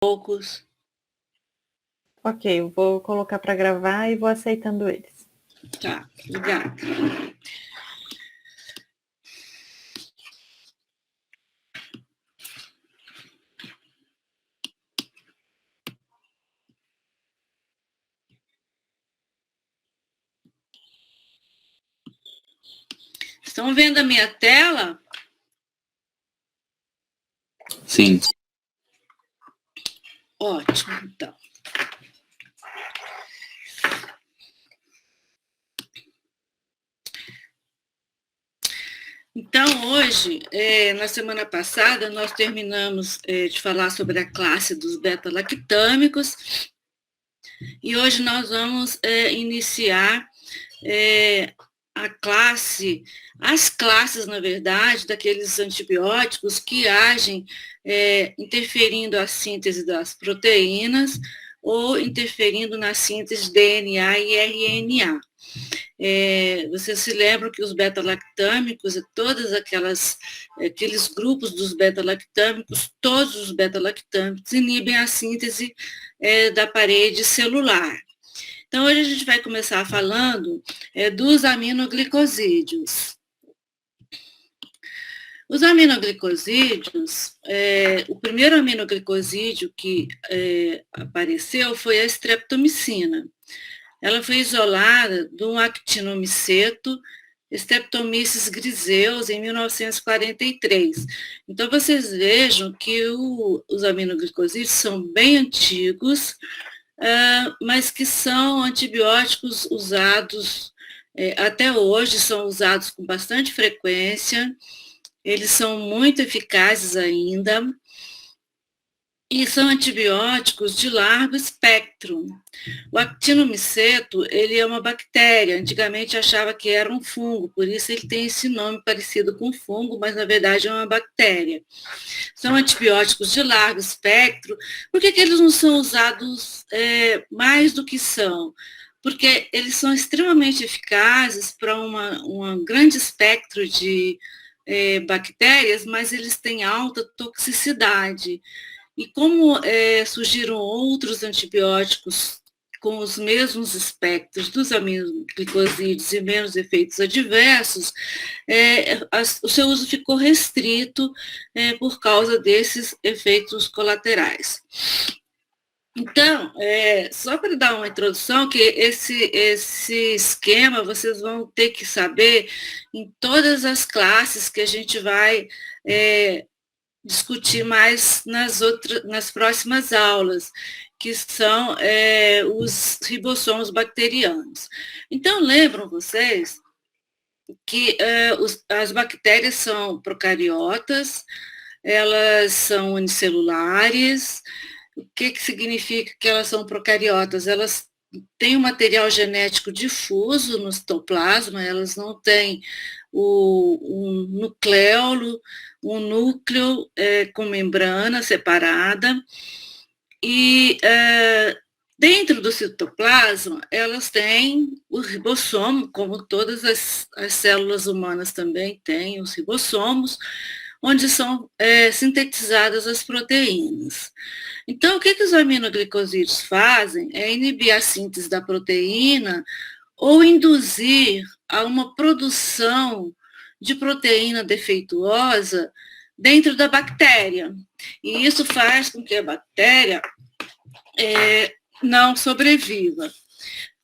poucos. Ok, eu vou colocar para gravar e vou aceitando eles. Tá, obrigada. Estão vendo a minha tela? Sim. Ótimo, então. Então, hoje, na semana passada, nós terminamos de falar sobre a classe dos beta-lactâmicos e hoje nós vamos iniciar as classes, na verdade, daqueles antibióticos que agem interferindo a síntese das proteínas ou interferindo na síntese de DNA e RNA. Vocês se lembram que os beta-lactâmicos e aqueles grupos dos beta-lactâmicos, todos os beta-lactâmicos inibem a síntese da parede celular. Então, hoje a gente vai começar falando dos aminoglicosídeos. Os aminoglicosídeos, o primeiro aminoglicosídeo que apareceu foi a streptomicina. Ela foi isolada de um actinomiceto, Streptomyces griseus, em 1943. Então, vocês vejam que os aminoglicosídeos são bem antigos, mas que são antibióticos usados até hoje, são usados com bastante frequência, eles são muito eficazes ainda, e são antibióticos de largo espectro. O actinomiceto, ele é uma bactéria, antigamente achava que era um fungo, por isso ele tem esse nome parecido com fungo, mas na verdade é uma bactéria. São antibióticos de largo espectro. Por que eles não são usados mais do que são? Porque eles são extremamente eficazes para um grande espectro de bactérias, mas eles têm alta toxicidade. E como surgiram outros antibióticos com os mesmos espectros dos aminoglicosídeos e menos efeitos adversos, o seu uso ficou restrito por causa desses efeitos colaterais. Então, só para dar uma introdução, que esse esquema vocês vão ter que saber em todas as classes que a gente vai discutir mais nas próximas aulas, que são os ribossomos bacterianos. Então, lembram vocês que as bactérias são procariotas, elas são unicelulares. O que significa que elas são procariotas? Elas têm um material genético difuso no citoplasma, elas não têm um nucleolo, um núcleo com membrana separada, e dentro do citoplasma elas têm o ribossomo, como todas as células humanas também têm os ribossomos, onde são sintetizadas as proteínas. Então, o que os aminoglicosídeos fazem é inibir a síntese da proteína ou induzir a uma produção de proteína defeituosa dentro da bactéria. E isso faz com que a bactéria não sobreviva.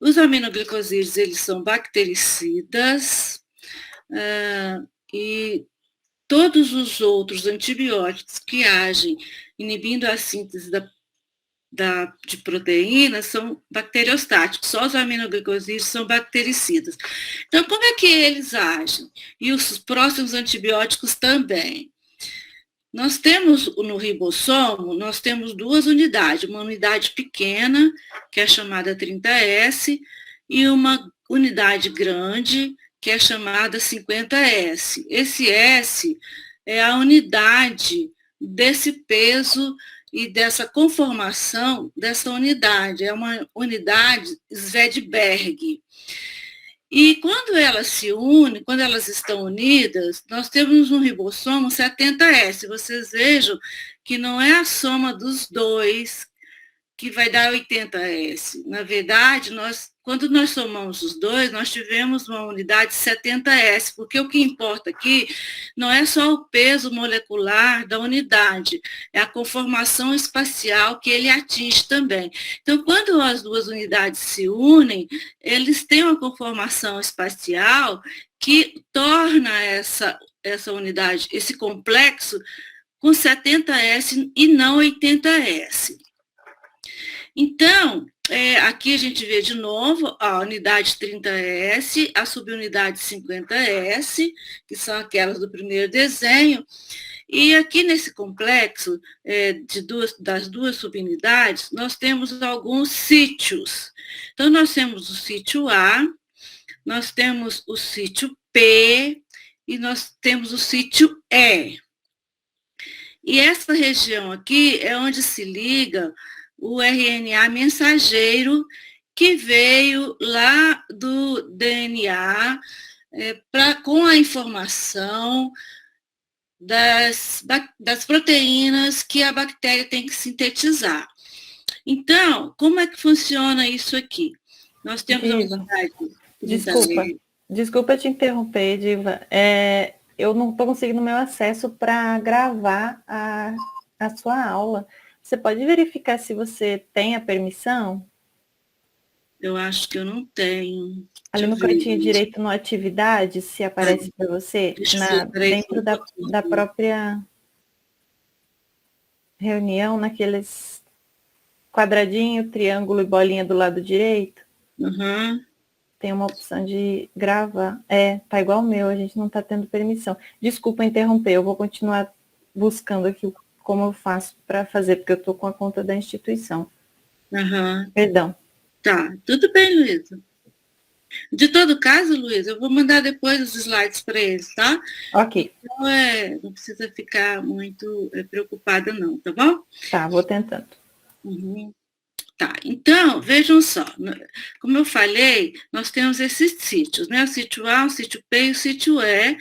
Os aminoglicosídeos, eles são bactericidas, e todos os outros antibióticos que agem inibindo a síntese de proteínas são bacteriostáticos, só os aminoglicosídeos são bactericidas. Então, como é que eles agem? E os próximos antibióticos também. Nós temos no ribossomo, nós temos duas unidades, uma unidade pequena, que é chamada 30S, e uma unidade grande, que é chamada 50S. Esse S é a unidade desse peso e dessa conformação dessa unidade. É uma unidade Svedberg. E quando elas se unem, quando elas estão unidas, nós temos um ribossomo 70S. Vocês vejam que não é a soma dos dois que vai dar 80S. Na verdade, quando nós somamos os dois, nós tivemos uma unidade 70S, porque o que importa aqui não é só o peso molecular da unidade, é a conformação espacial que ele atinge também. Então, quando as duas unidades se unem, eles têm uma conformação espacial que torna essa unidade, esse complexo, com 70S e não 80S. Então, aqui a gente vê de novo a unidade 30S, a subunidade 50S, que são aquelas do primeiro desenho, e aqui nesse complexo das duas subunidades, nós temos alguns sítios. Então, nós temos o sítio A, nós temos o sítio P e nós temos o sítio E. E essa região aqui é onde se liga o RNA mensageiro que veio lá do DNA com a informação das proteínas que a bactéria tem que sintetizar. Então, como é que funciona isso aqui? Nós temos a unidade... Desculpa te interromper, Diva. Eu não estou conseguindo meu acesso para gravar a sua aula. Você pode verificar se você tem a permissão? Eu acho que eu não tenho. Ali no cantinho direito, no atividades, se aparece para você, dentro da própria reunião, naqueles quadradinho, triângulo e bolinha do lado direito. Uhum. Tem uma opção de gravar. Tá igual o meu, a gente não está tendo permissão. Desculpa interromper, eu vou continuar buscando aqui como eu faço para fazer, porque eu estou com a conta da instituição. Uhum. Perdão. Tá, tudo bem, Luísa. De todo caso, Luísa, eu vou mandar depois os slides para eles, tá? Ok. Então, não precisa ficar muito preocupada, não, tá bom? Tá, vou tentando. Uhum. Tá, então, vejam só, como eu falei, nós temos esses sítios, né? O sítio A, o sítio P e o sítio E.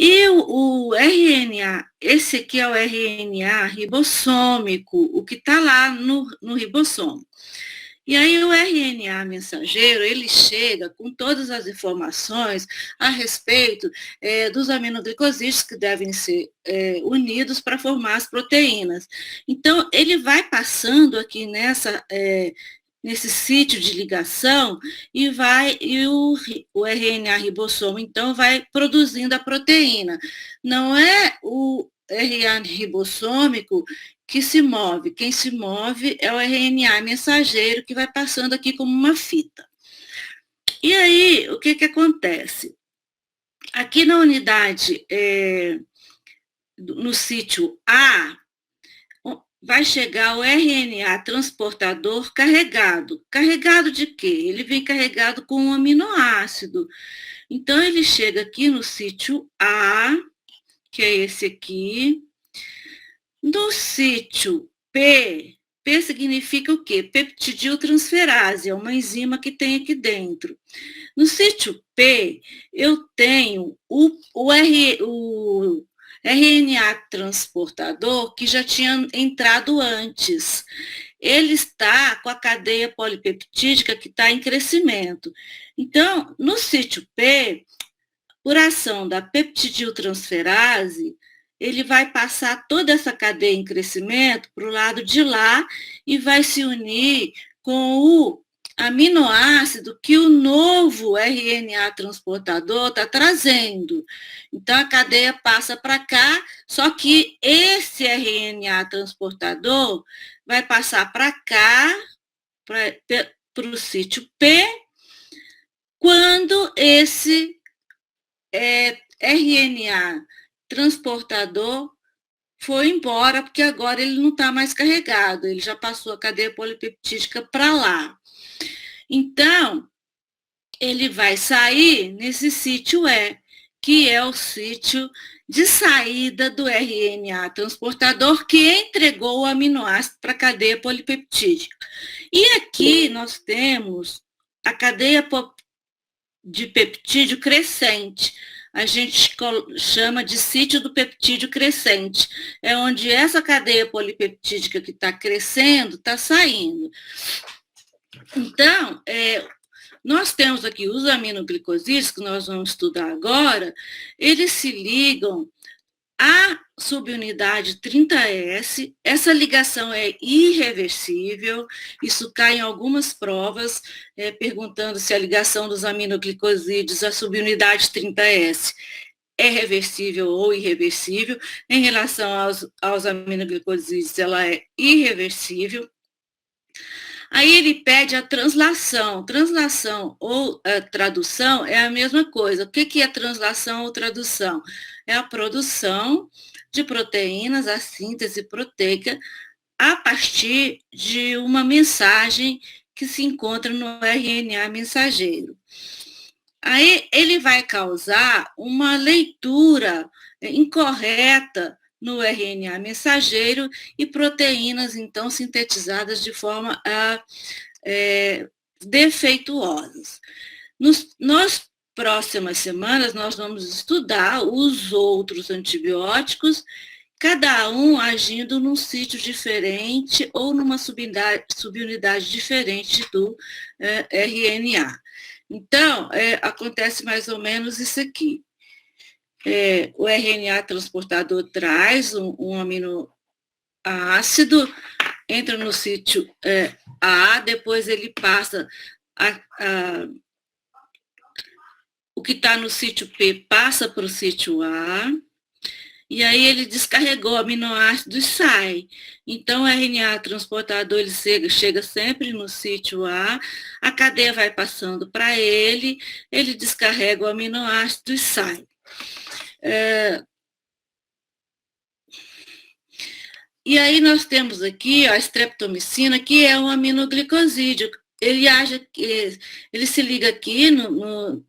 E o RNA, esse aqui é o RNA ribossômico, o que está lá no ribossomo. E aí o RNA mensageiro, ele chega com todas as informações a respeito dos aminoglicosídeos que devem ser unidos para formar as proteínas. Então, ele vai passando aqui nesse sítio de ligação e o RNA ribossomo, então, vai produzindo a proteína. Não é o RNA ribossômico que se move. Quem se move é o RNA mensageiro, que vai passando aqui como uma fita. E aí, o que acontece? Aqui na unidade, no sítio A, vai chegar o RNA transportador carregado. Carregado de quê? Ele vem carregado com um aminoácido. Então, ele chega aqui no sítio A, que é esse aqui. No sítio P significa o quê? Peptidiltransferase, é uma enzima que tem aqui dentro. No sítio P, eu tenho o RNA transportador que já tinha entrado antes. Ele está com a cadeia polipeptídica que está em crescimento. Então, no sítio P, por ação da peptidiltransferase, ele vai passar toda essa cadeia em crescimento para o lado de lá e vai se unir com o aminoácido que o novo RNA transportador está trazendo. Então, a cadeia passa para cá, só que esse RNA transportador vai passar para cá, para o sítio P, quando esse RNA transportador foi embora, porque agora ele não está mais carregado, ele já passou a cadeia polipeptídica para lá. Então, ele vai sair nesse sítio E, que é o sítio de saída do RNA transportador que entregou o aminoácido para a cadeia polipeptídica. E aqui nós temos a cadeia de peptídeo crescente. a gente chama de sítio do peptídeo crescente. É onde essa cadeia polipeptídica que está crescendo está saindo. Então, nós temos aqui os aminoglicosídeos, que nós vamos estudar agora, eles se ligam à subunidade 30S, essa ligação é irreversível, isso cai em algumas provas, perguntando se a ligação dos aminoglicosídeos à subunidade 30S é reversível ou irreversível. Em relação aos aminoglicosídeos, ela é irreversível. Aí ele pede a translação. Translação ou tradução é a mesma coisa. O que é translação ou tradução? É a produção de proteínas, a síntese proteica, a partir de uma mensagem que se encontra no RNA mensageiro. Aí ele vai causar uma leitura incorreta no RNA mensageiro e proteínas, então, sintetizadas de forma defeituosas. Nas próximas semanas, nós vamos estudar os outros antibióticos, cada um agindo num sítio diferente ou numa subunidade diferente do RNA. Então, acontece mais ou menos isso aqui. O RNA transportador traz um aminoácido, entra no sítio A, depois ele passa o que está no sítio P passa para o sítio A, e aí ele descarregou o aminoácido e sai. Então, o RNA transportador ele chega sempre no sítio A cadeia vai passando para ele descarrega o aminoácido e sai. E aí nós temos aqui a streptomicina, que é um aminoglicosídeo. Ele se liga aqui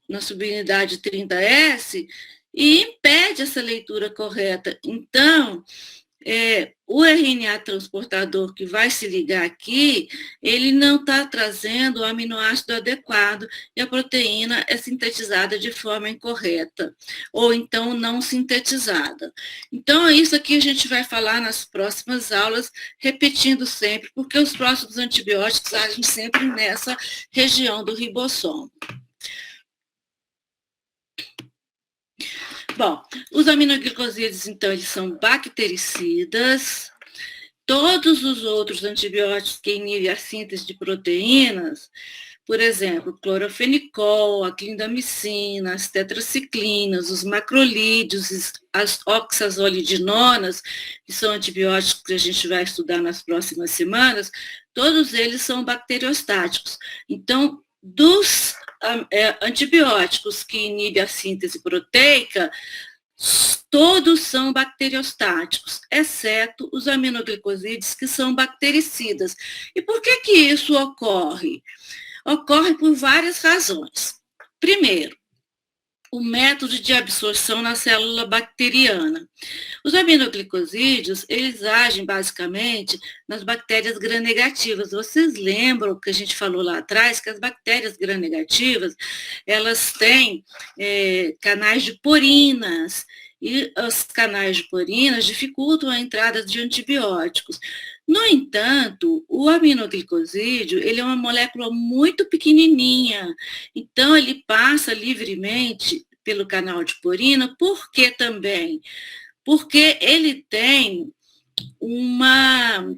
na subunidade 30S e impede essa leitura correta. Então, o RNA transportador que vai se ligar aqui, ele não está trazendo o aminoácido adequado e a proteína é sintetizada de forma incorreta, ou então não sintetizada. Então, isso aqui a gente vai falar nas próximas aulas, repetindo sempre, porque os próximos antibióticos agem sempre nessa região do ribossomo. Bom, os aminoglicosídeos, então, eles são bactericidas. Todos os outros antibióticos que inibem a síntese de proteínas, por exemplo, clorofenicol, a clindamicina, as tetraciclinas, os macrolídeos, as oxazolidinonas, que são antibióticos que a gente vai estudar nas próximas semanas, todos eles são bacteriostáticos. Então, dos antibióticos que inibem a síntese proteica, todos são bacteriostáticos, exceto os aminoglicosídeos, que são bactericidas. E por que isso ocorre? Ocorre por várias razões. Primeiro, o método de absorção na célula bacteriana. Os aminoglicosídeos, eles agem basicamente nas bactérias gram-negativas. Vocês lembram que a gente falou lá atrás que as bactérias gram-negativas, elas têm canais de porinas, e os canais de porinas dificultam a entrada de antibióticos. No entanto, o aminoglicosídeo, ele é uma molécula muito pequenininha, então ele passa livremente pelo canal de porina. Por que também? Porque ele tem uma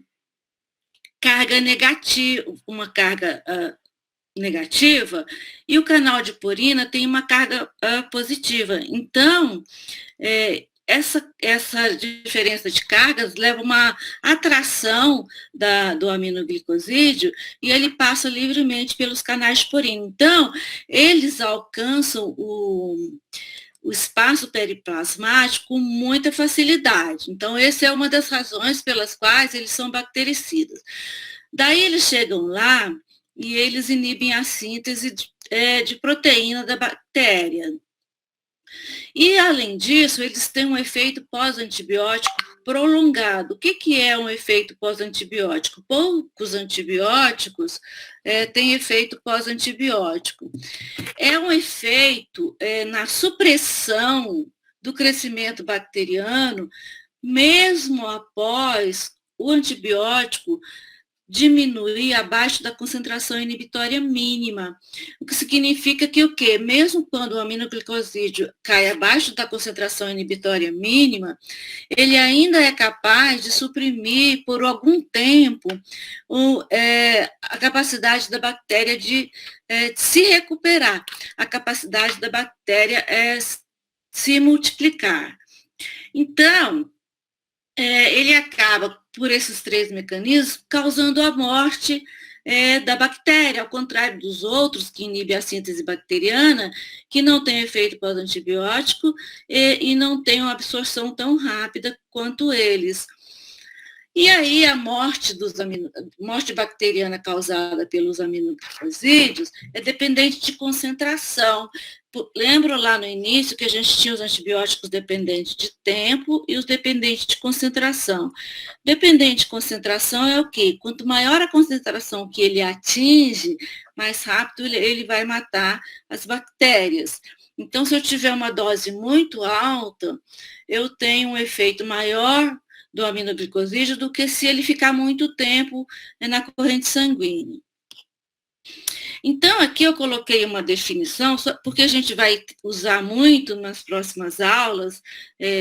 carga negativa, e o canal de porina tem uma carga positiva. Então, essa diferença de cargas leva a uma atração do aminoglicosídeo e ele passa livremente pelos canais de porina. Então, eles alcançam o espaço periplasmático com muita facilidade. Então, essa é uma das razões pelas quais eles são bactericidas. Daí eles chegam lá e eles inibem a síntese de proteína da bactéria. E, além disso, eles têm um efeito pós-antibiótico prolongado. O que é um efeito pós-antibiótico? Poucos antibióticos têm efeito pós-antibiótico. É um efeito na supressão do crescimento bacteriano, mesmo após o antibiótico diminuir abaixo da concentração inibitória mínima. O que significa que o quê? Mesmo quando o aminoglicosídeo cai abaixo da concentração inibitória mínima, ele ainda é capaz de suprimir por algum tempo a capacidade da bactéria de se recuperar, a capacidade da bactéria se multiplicar. Então, ele acaba, por esses 3 mecanismos, causando a morte da bactéria, ao contrário dos outros, que inibem a síntese bacteriana, que não tem efeito pós-antibiótico e não tem uma absorção tão rápida quanto eles. E aí a morte bacteriana causada pelos aminoglicosídeos é dependente de concentração. Lembro lá no início que a gente tinha os antibióticos dependentes de tempo e os dependentes de concentração. Dependente de concentração é o quê? Quanto maior a concentração que ele atinge, mais rápido ele vai matar as bactérias. Então, se eu tiver uma dose muito alta, eu tenho um efeito maior do aminoglicosídeo do que se ele ficar muito tempo na corrente sanguínea. Então, aqui eu coloquei uma definição, porque a gente vai usar muito nas próximas aulas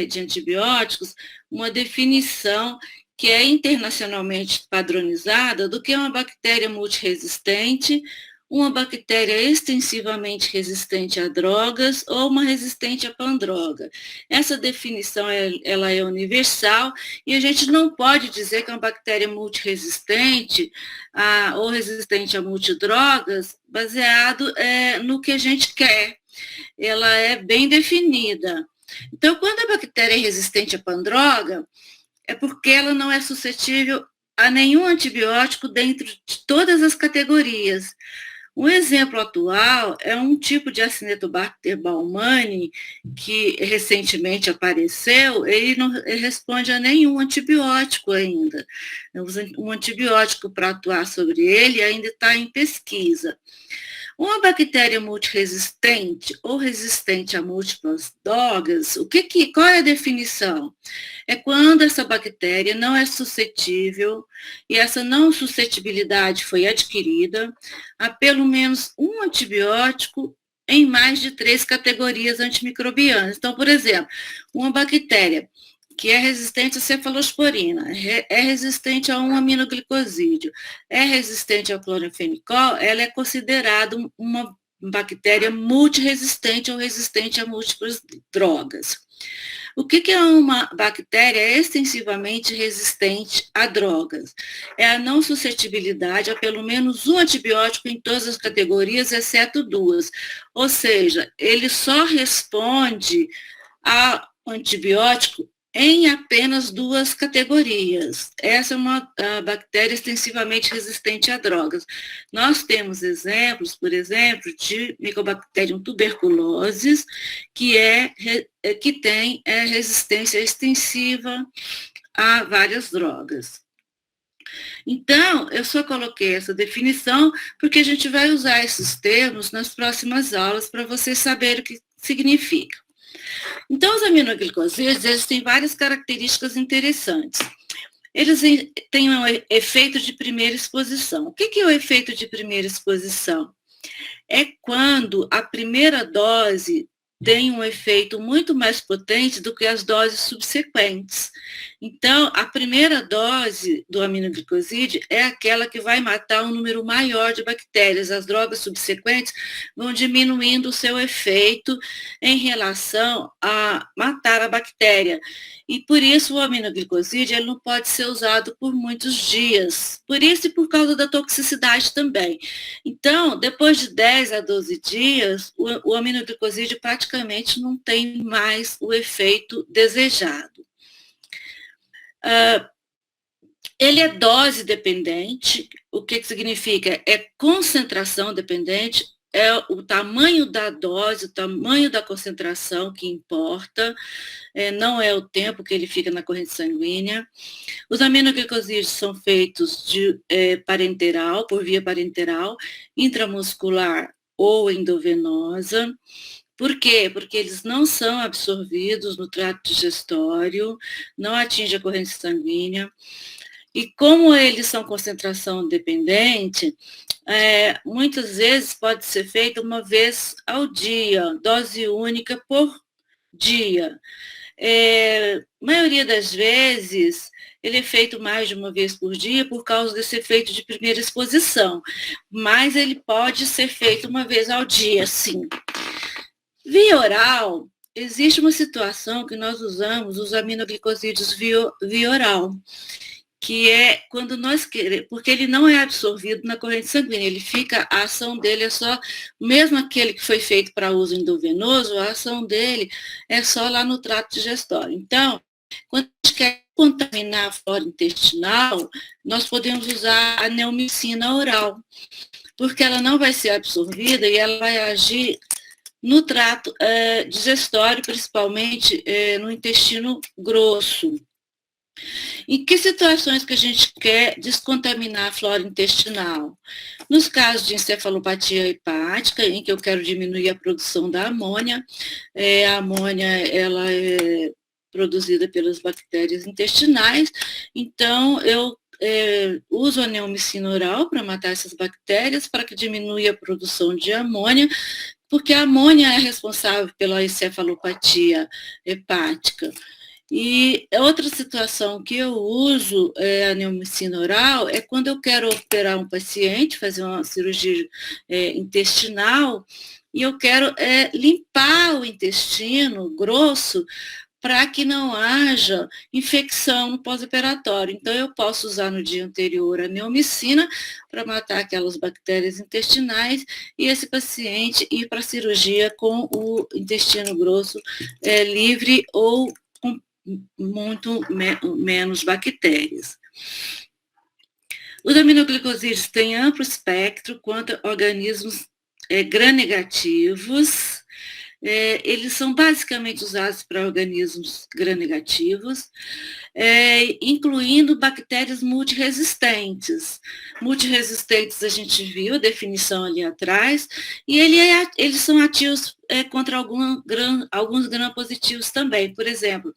de antibióticos, uma definição que é internacionalmente padronizada do que é uma bactéria multiresistente, uma bactéria extensivamente resistente a drogas ou uma resistente a pandroga. Essa definição ela é universal e a gente não pode dizer que é uma bactéria multiresistente ou resistente a multidrogas baseado no que a gente quer. Ela é bem definida. Então, quando a bactéria é resistente a pandroga, é porque ela não é suscetível a nenhum antibiótico dentro de todas as categorias. Um exemplo atual é um tipo de Acinetobacter baumannii que recentemente apareceu, ele não responde a nenhum antibiótico ainda. Um antibiótico para atuar sobre ele ainda está em pesquisa. Uma bactéria multiresistente ou resistente a múltiplas drogas, qual é a definição? É quando essa bactéria não é suscetível, e essa não suscetibilidade foi adquirida, a pelo menos um antibiótico em mais de 3 categorias antimicrobianas. Então, por exemplo, uma bactéria que é resistente à cefalosporina, é resistente a um aminoglicosídeo, é resistente ao cloranfenicol, ela é considerada uma bactéria multiresistente ou resistente a múltiplas drogas. O que é uma bactéria extensivamente resistente a drogas? É a não suscetibilidade a pelo menos um antibiótico em todas as categorias, exceto 2. Ou seja, ele só responde ao antibiótico em apenas 2 categorias. Essa é uma bactéria extensivamente resistente a drogas. Nós temos exemplos, por exemplo, de Mycobacterium tuberculosis, que tem resistência extensiva a várias drogas. Então, eu só coloquei essa definição porque a gente vai usar esses termos nas próximas aulas para vocês saberem o que significa. Então, os aminoglicosídeos, eles têm várias características interessantes. Eles têm um efeito de primeira exposição. O que é o efeito de primeira exposição? É quando a primeira dose tem um efeito muito mais potente do que as doses subsequentes. Então, a primeira dose do aminoglicosídeo é aquela que vai matar um número maior de bactérias. As drogas subsequentes vão diminuindo o seu efeito em relação a matar a bactéria. E por isso o aminoglicosídeo ele não pode ser usado por muitos dias. Por isso e por causa da toxicidade também. Então, depois de 10 a 12 dias, o aminoglicosídeo praticamente não tem mais o efeito desejado. Ele é dose dependente. O que significa? É concentração dependente. é o tamanho da dose, o tamanho da concentração que importa, não é o tempo que ele fica na corrente sanguínea. Os aminoglicosídeos são feitos de parenteral, por via parenteral, intramuscular ou endovenosa. Por quê? Porque eles não são absorvidos no trato digestório, não atingem a corrente sanguínea. E como eles são concentração dependente, muitas vezes pode ser feito uma vez ao dia, dose única por dia. Maioria das vezes, ele é feito mais de uma vez por dia por causa desse efeito de primeira exposição, mas ele pode ser feito uma vez ao dia, sim. Via oral, existe uma situação que nós usamos os aminoglicosídeos via oral, que é quando nós queremos, porque ele não é absorvido na corrente sanguínea, a ação dele é só, mesmo aquele que foi feito para uso endovenoso, a ação dele é só lá no trato digestório. Então, quando a gente quer contaminar a flora intestinal, nós podemos usar a neomicina oral, porque ela não vai ser absorvida e ela vai agir no trato digestório, principalmente no intestino grosso. Em que situações que a gente quer descontaminar a flora intestinal? Nos casos de encefalopatia hepática, em que eu quero diminuir a produção da amônia, a amônia ela é produzida pelas bactérias intestinais, então eu uso a neomicina oral para matar essas bactérias, para que diminua a produção de amônia, porque a amônia é responsável pela encefalopatia hepática. E outra situação que eu uso a neomicina oral é quando eu quero operar um paciente, fazer uma cirurgia intestinal, e eu quero limpar o intestino grosso para que não haja infecção no pós-operatório. Então, eu posso usar no dia anterior a neomicina para matar aquelas bactérias intestinais e esse paciente ir para a cirurgia com o intestino grosso livre ou com muito menos bactérias. Os aminoglicosídeos têm amplo espectro quanto a organismos gram-negativos. Eles são basicamente usados para organismos gram-negativos, incluindo bactérias multiresistentes. Multiresistentes a gente viu a definição ali atrás, e eles são ativos contra alguns gram-positivos também. Por exemplo,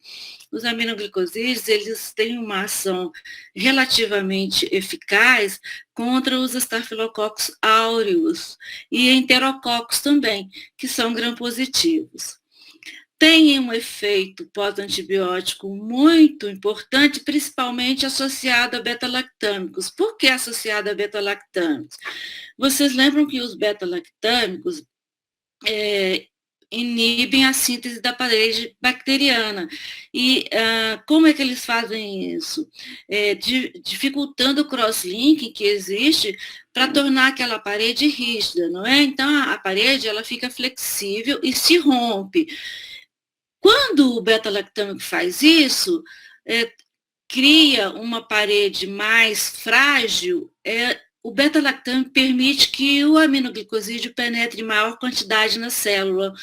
os aminoglicosídeos, eles têm uma ação relativamente eficaz contra os estafilococos áureos e enterococos também, que são gram-positivos. Tem um efeito pós-antibiótico muito importante, principalmente associado a beta-lactâmicos. Por que associado a beta-lactâmicos? Vocês lembram que os beta-lactâmicos inibem a síntese da parede bacteriana. E como é que eles fazem isso? Dificultando o cross-link que existe para tornar aquela parede rígida, não é? Então, a parede ela fica flexível e se rompe. Quando o beta-lactâmico faz isso, cria uma parede mais frágil, o beta-lactâmico permite que o aminoglicosídeo penetre em maior quantidade na célula.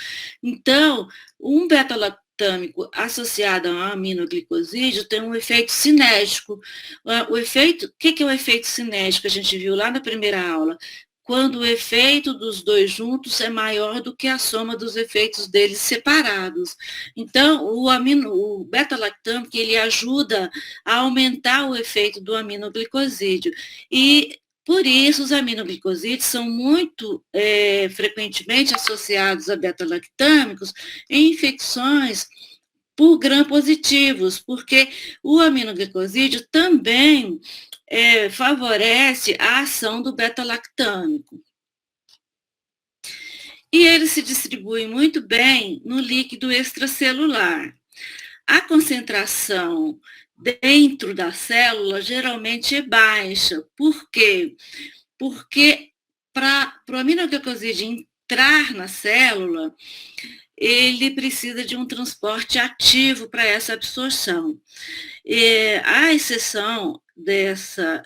Então, um beta-lactâmico associado a um aminoglicosídeo tem um efeito cinético. O que é o efeito cinético? A gente viu lá na primeira aula. Quando o efeito dos dois juntos é maior do que a soma dos efeitos deles separados. Então, o beta-lactâmico, ele ajuda a aumentar o efeito do aminoglicosídeo. E, por isso, os aminoglicosídeos são muito frequentemente associados a beta-lactâmicos em infecções por gram-positivos, porque o aminoglicosídeo também favorece a ação do beta-lactâmico. E ele se distribui muito bem no líquido extracelular. A concentração dentro da célula geralmente é baixa. Por quê? Porque para o aminoglicosídeo entrar na célula, ele precisa de um transporte ativo para essa absorção. A exceção dessa,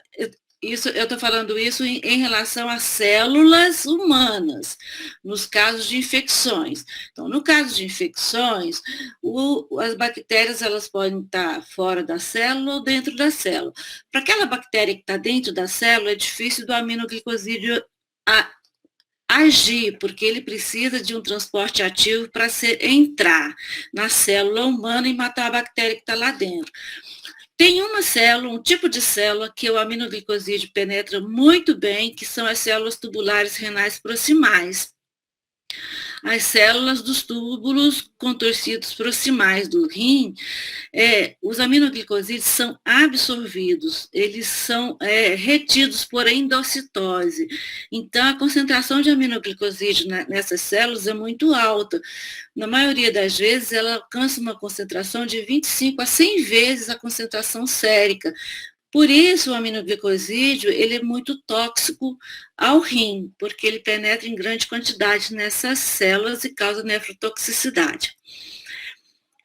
Isso, eu estou falando isso em relação às células humanas, nos casos de infecções. Então, no caso de infecções, as bactérias elas podem estar fora da célula ou dentro da célula. Para aquela bactéria que está dentro da célula, é difícil do aminoglicosídeo agir, porque ele precisa de um transporte ativo para entrar na célula humana e matar a bactéria que está lá dentro. Tem uma célula, um tipo de célula que o aminoglicosídeo penetra muito bem, que são as células tubulares renais proximais. As células dos túbulos contorcidos proximais do rim, os aminoglicosídeos são absorvidos, eles são retidos por endocitose. Então, a concentração de aminoglicosídeo nessas células é muito alta. Na maioria das vezes, ela alcança uma concentração de 25 a 100 vezes a concentração sérica. Por isso, o aminoglicosídeo ele é muito tóxico ao rim, porque ele penetra em grande quantidade nessas células e causa nefrotoxicidade.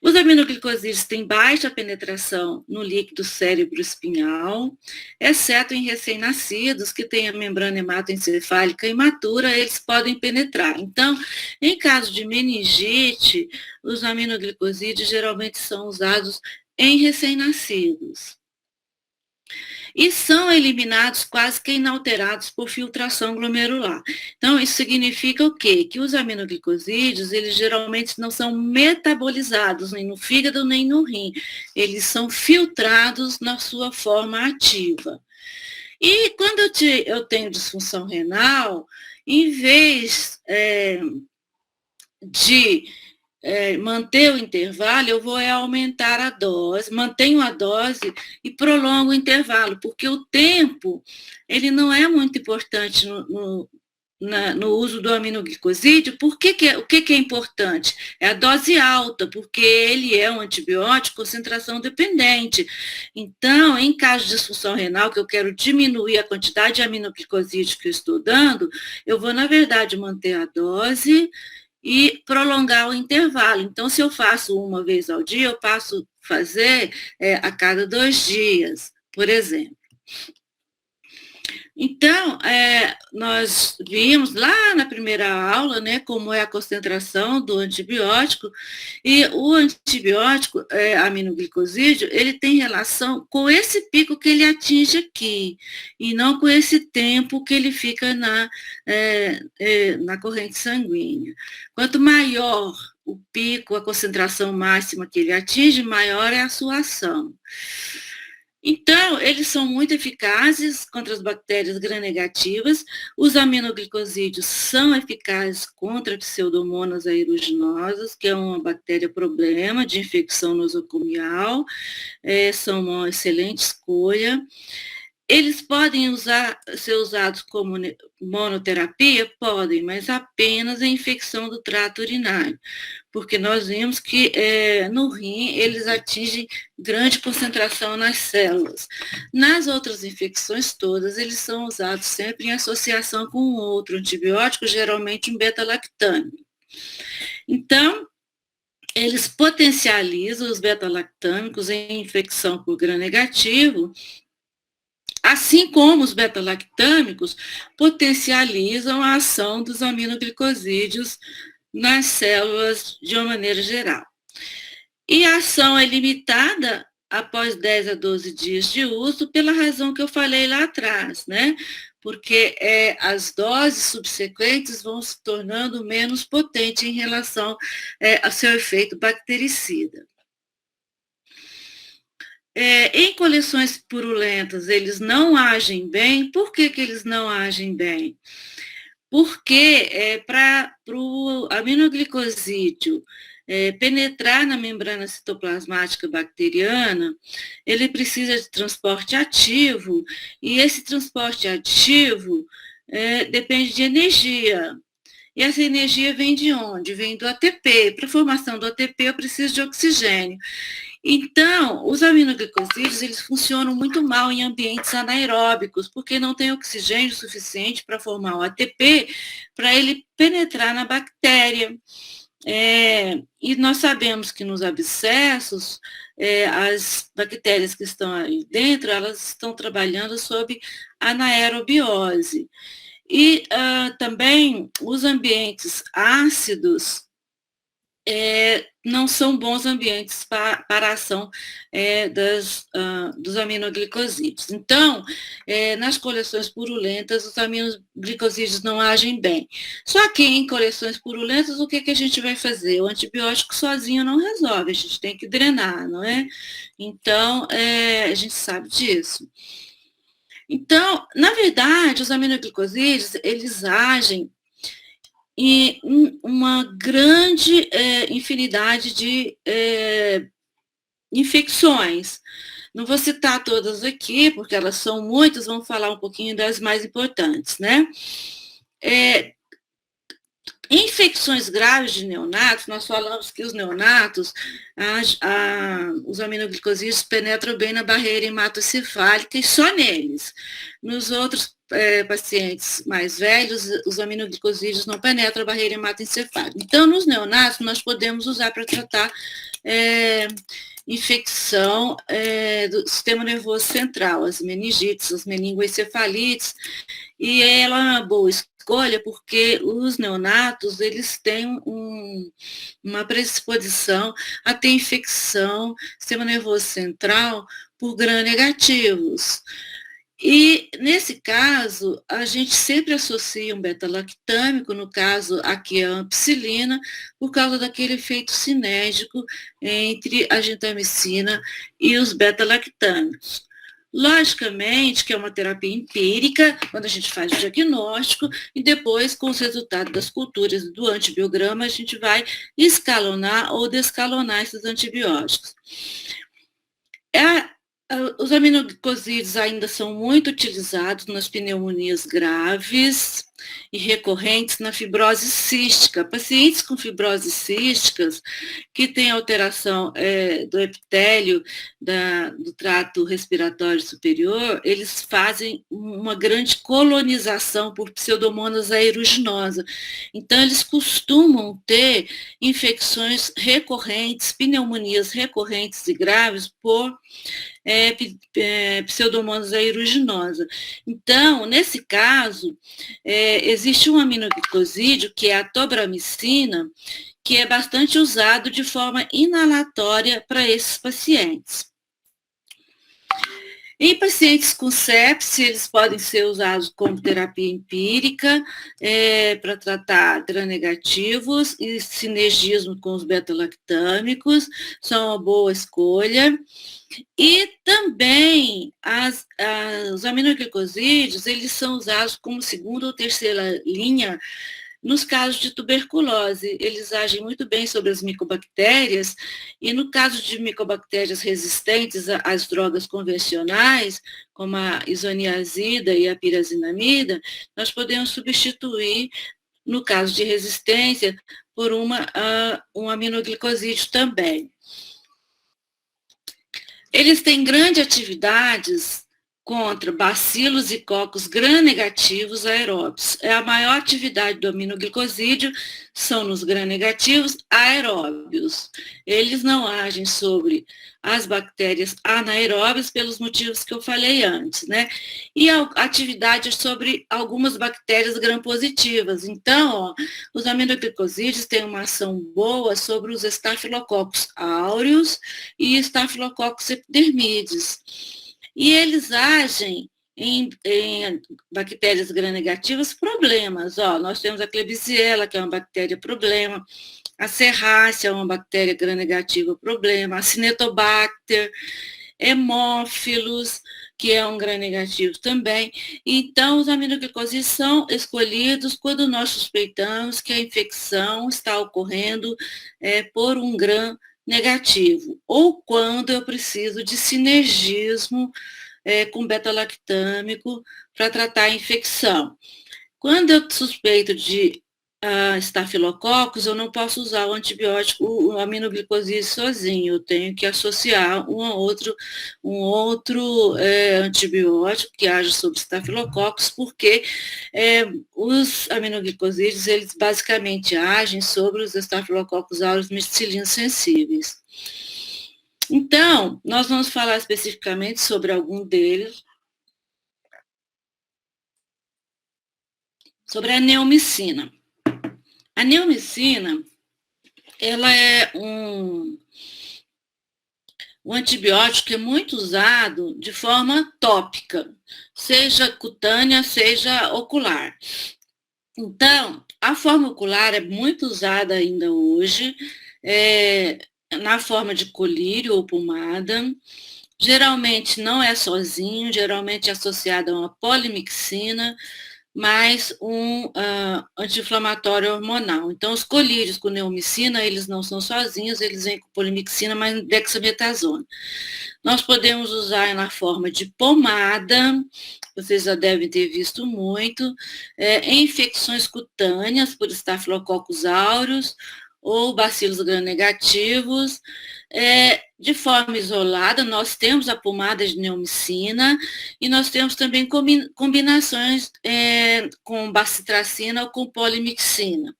Os aminoglicosídeos têm baixa penetração no líquido cérebro-espinhal, exceto em recém-nascidos, que têm a membrana hematoencefálica imatura, eles podem penetrar. Então, em caso de meningite, os aminoglicosídeos geralmente são usados em recém-nascidos. E são eliminados quase que inalterados por filtração glomerular. Então, isso significa o quê? Que os aminoglicosídeos, eles geralmente não são metabolizados nem no fígado nem no rim. Eles são filtrados na sua forma ativa. E quando eu tenho disfunção renal, em vez de manter o intervalo, eu vou aumentar a dose, mantenho a dose e prolongo o intervalo, porque o tempo, ele não é muito importante no uso do aminoglicosídeo. O que é importante? É a dose alta, porque ele é um antibiótico concentração dependente. Então, em caso de disfunção renal, que eu quero diminuir a quantidade de aminoglicosídeo que eu estou dando, eu vou, na verdade, manter a dose e prolongar o intervalo. Então, se eu faço uma vez ao dia, eu passo a fazer a cada 2 dias, por exemplo. Então, nós vimos lá na primeira aula, né, como é a concentração do antibiótico, e o antibiótico, aminoglicosídeo, ele tem relação com esse pico que ele atinge aqui, e não com esse tempo que ele fica na corrente sanguínea. Quanto maior o pico, a concentração máxima que ele atinge, maior é a sua ação. Então, eles são muito eficazes contra as bactérias gram-negativas. Os aminoglicosídeos são eficazes contra pseudomonas aeruginosas, que é uma bactéria problema de infecção nosocomial. São uma excelente escolha. Eles podem ser usados como monoterapia? Podem, mas apenas em infecção do trato urinário, porque nós vimos que no rim eles atingem grande concentração nas células. Nas outras infecções todas, eles são usados sempre em associação com outro antibiótico, geralmente um beta-lactâmico. Então, eles potencializam os beta-lactâmicos em infecção por gram-negativo, assim como os beta-lactâmicos potencializam a ação dos aminoglicosídeos nas células de uma maneira geral. E a ação é limitada após 10 a 12 dias de uso, pela razão que eu falei lá atrás, né? Porque as doses subsequentes vão se tornando menos potentes em relação ao seu efeito bactericida. Em coleções purulentas, eles não agem bem. Por que eles não agem bem? Porque para o aminoglicosídeo penetrar na membrana citoplasmática bacteriana, ele precisa de transporte ativo, e esse transporte ativo depende de energia. E essa energia vem de onde? Vem do ATP. Para a formação do ATP, eu preciso de oxigênio. Então, os aminoglicosídeos, eles funcionam muito mal em ambientes anaeróbicos, porque não tem oxigênio suficiente para formar o ATP, para ele penetrar na bactéria. E nós sabemos que nos abscessos, as bactérias que estão aí dentro, elas estão trabalhando sob anaerobiose. E também os ambientes ácidos não são bons ambientes para a ação dos aminoglicosídeos. Então, nas coleções purulentas, os aminoglicosídeos não agem bem. Só que em coleções purulentas, o que a gente vai fazer? O antibiótico sozinho não resolve, a gente tem que drenar, não é? Então, a gente sabe disso. Então, na verdade, os aminoglicosídeos, eles agem em uma grande infinidade de infecções. Não vou citar todas aqui, porque elas são muitas, vamos falar um pouquinho das mais importantes, né? Infecções graves de neonatos, nós falamos que os neonatos, os aminoglicosídeos penetram bem na barreira hematocefálica e só neles. Nos outros pacientes mais velhos, os aminoglicosídeos não penetram a barreira hematoencefálica. Então, nos neonatos, nós podemos usar para tratar infecção do sistema nervoso central, as meningites, as meningoencefalites, e ela é uma boa escolha porque os neonatos, eles têm uma predisposição a ter infecção do sistema nervoso central por gram-negativos. E, nesse caso, a gente sempre associa um beta-lactâmico, no caso aqui a ampicilina, por causa daquele efeito sinérgico entre a gentamicina e os beta-lactâmicos. Logicamente que é uma terapia empírica, quando a gente faz o diagnóstico, e depois, com os resultados das culturas do antibiograma, a gente vai escalonar ou descalonar esses antibióticos. Os aminoglicosídeos ainda são muito utilizados nas pneumonias graves e recorrentes na fibrose cística. Pacientes com fibrose císticas que têm alteração do epitélio do trato respiratório superior, eles fazem uma grande colonização por Pseudomonas aeruginosa. Então, eles costumam ter infecções recorrentes, pneumonias recorrentes e graves por Pseudomonas aeruginosa. Então, nesse caso, existe um aminoglicosídeo, que é a tobramicina, que é bastante usado de forma inalatória para esses pacientes. Em pacientes com sepse, eles podem ser usados como terapia empírica para tratar gram-negativos e sinergismo com os beta-lactâmicos, são uma boa escolha. E também os aminoglicosídeos, eles são usados como segunda ou terceira linha nos casos de tuberculose. Eles agem muito bem sobre as micobactérias, e no caso de micobactérias resistentes às drogas convencionais, como a isoniazida e a pirazinamida, nós podemos substituir, no caso de resistência, por um aminoglicosídeo também. Eles têm grandes atividades contra bacilos e cocos gram-negativos aeróbios. A maior atividade do aminoglicosídeo são nos gram-negativos aeróbios. Eles não agem sobre as bactérias anaeróbias pelos motivos que eu falei antes, né? E a atividade é sobre algumas bactérias gram-positivas. Então, os aminoglicosídeos têm uma ação boa sobre os estafilococcus aureus e estafilococcus epidermides. E eles agem em bactérias gram-negativas problemas. Nós temos a Klebsiella, que é uma bactéria problema, a Serrácea é uma bactéria gram-negativa problema, a Cinetobacter, hemófilos, que é um gram-negativo também. Então, os aminoglicosídeos são escolhidos quando nós suspeitamos que a infecção está ocorrendo por um gram-negativo, ou quando eu preciso de sinergismo com beta-lactâmico para tratar a infecção. Quando eu suspeito de estafilococcus, eu não posso usar o antibiótico, o aminoglicosídeo sozinho, eu tenho que associar um outro antibiótico que age sobre estafilococcus, porque os aminoglicosídeos, eles basicamente agem sobre os estafilococcus aureus meticilinos sensíveis. Então, nós vamos falar especificamente sobre algum deles. sobre a neomicina. A neomicina, ela é um antibiótico que é muito usado de forma tópica, seja cutânea, seja ocular. Então, a forma ocular é muito usada ainda hoje, na forma de colírio ou pomada. Geralmente não é sozinho, geralmente é associado a uma polimixina, mais um anti-inflamatório hormonal. Então, os colírios com neomicina, eles não são sozinhos, eles vêm com polimixina, mas dexametasona. Nós podemos usar na forma de pomada, vocês já devem ter visto muito, em infecções cutâneas por Staphylococcus aureus ou bacilos gram-negativos. De forma isolada, nós temos a pomada de neomicina e nós temos também combinações com bacitracina ou com polimixina.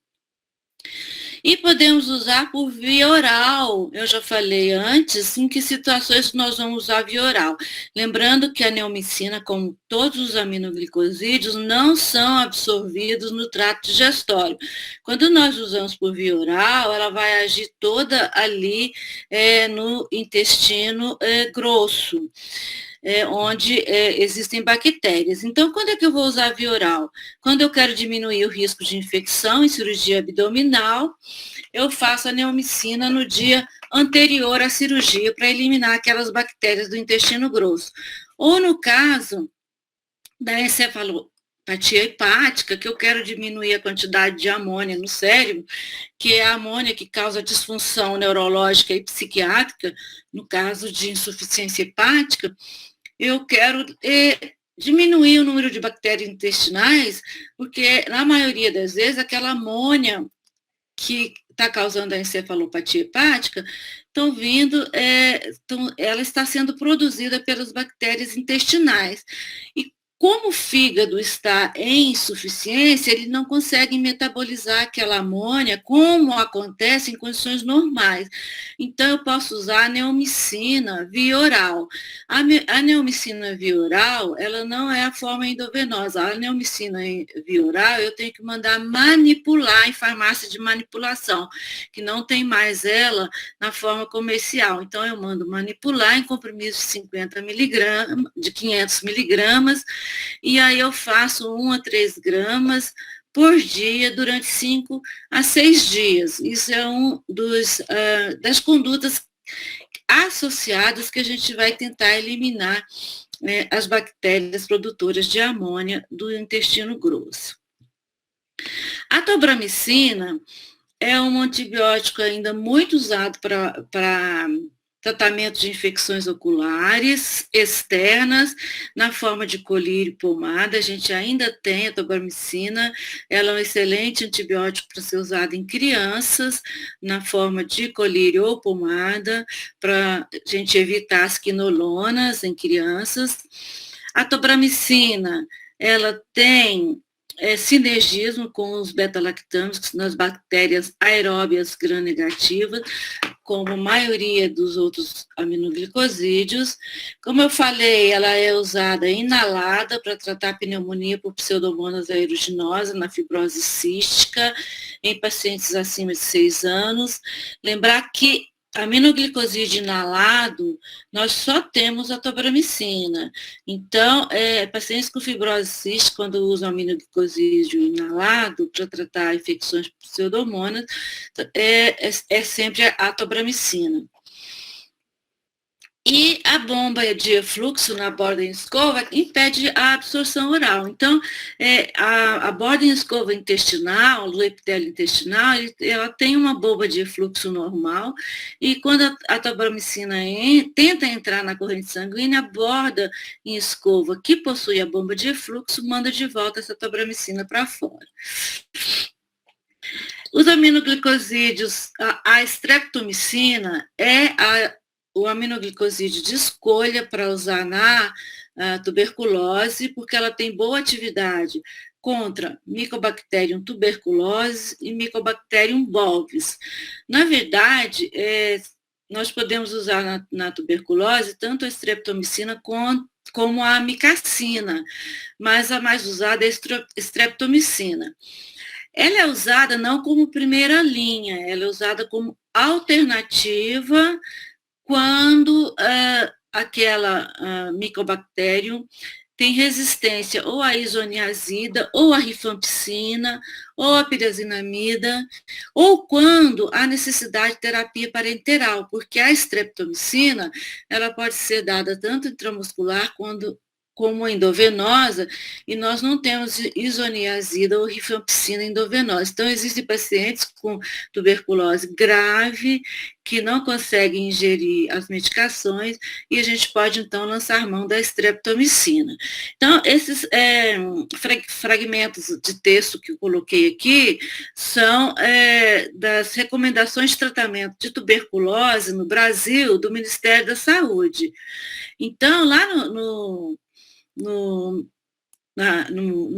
E podemos usar por via oral. Eu já falei antes em que situações nós vamos usar via oral. Lembrando que a neomicina, como todos os aminoglicosídeos, não são absorvidos no trato digestório. Quando nós usamos por via oral, ela vai agir toda ali no intestino grosso. Onde existem bactérias. Então, quando é que eu vou usar via oral? Quando eu quero diminuir o risco de infecção em cirurgia abdominal, eu faço a neomicina no dia anterior à cirurgia para eliminar aquelas bactérias do intestino grosso. Ou no caso da encefalopatia hepática, que eu quero diminuir a quantidade de amônia no cérebro, que é a amônia que causa disfunção neurológica e psiquiátrica, no caso de insuficiência hepática, eu quero diminuir o número de bactérias intestinais, porque, na maioria das vezes, aquela amônia que está causando a encefalopatia hepática, ela está sendo produzida pelas bactérias intestinais. E como o fígado está em insuficiência, ele não consegue metabolizar aquela amônia como acontece em condições normais. Então, eu posso usar a neomicina via oral. A neomicina via oral, ela não é a forma endovenosa. A neomicina via oral, eu tenho que mandar manipular em farmácia de manipulação, que não tem mais ela na forma comercial. Então, eu mando manipular em comprimidos de 50 miligramas, de 500 miligramas, e aí eu faço 1 a 3 gramas por dia durante 5 a 6 dias. Isso é das condutas associadas que a gente vai tentar eliminar as bactérias produtoras de amônia do intestino grosso. A tobramicina é um antibiótico ainda muito usado para tratamento de infecções oculares externas, na forma de colírio e pomada. A gente ainda tem a tobramicina, ela é um excelente antibiótico para ser usado em crianças, na forma de colírio ou pomada, para a gente evitar as quinolonas em crianças. A tobramicina, ela tem sinergismo com os beta-lactâmicos nas bactérias aeróbias gram-negativas, como a maioria dos outros aminoglicosídeos. Como eu falei, ela é usada inalada para tratar pneumonia por pseudomonas aeruginosa na fibrose cística em pacientes acima de 6 anos. Lembrar que aminoglicosídeo inalado, nós só temos a tobramicina. Então, pacientes com fibrose cística, quando usam aminoglicosídeo inalado para tratar infecções por pseudomonas, é sempre a tobramicina. E a bomba de efluxo na borda em escova impede a absorção oral. Então, a borda em escova intestinal, do epitélio intestinal, ela tem uma bomba de efluxo normal, e quando a tobramicina tenta entrar na corrente sanguínea, a borda em escova que possui a bomba de efluxo manda de volta essa tobramicina para fora. Os aminoglicosídeos, a streptomicina o aminoglicosídeo de escolha para usar na tuberculose, porque ela tem boa atividade contra Mycobacterium tuberculose e Mycobacterium bovis. Na verdade, nós podemos usar na tuberculose tanto a streptomicina como a amicacina, mas a mais usada é a streptomicina. Ela é usada não como primeira linha, ela é usada como alternativa quando aquela micobacterium tem resistência ou à isoniazida, ou à rifampicina, ou à pirazinamida, ou quando há necessidade de terapia parenteral, porque a streptomicina, ela pode ser dada tanto intramuscular como endovenosa, e nós não temos isoniazida ou rifampicina endovenosa. Então, existem pacientes com tuberculose grave que não conseguem ingerir as medicações e a gente pode, então, lançar mão da streptomicina. Então, esses fragmentos de texto que eu coloquei aqui são das recomendações de tratamento de tuberculose no Brasil, do Ministério da Saúde. Então, lá no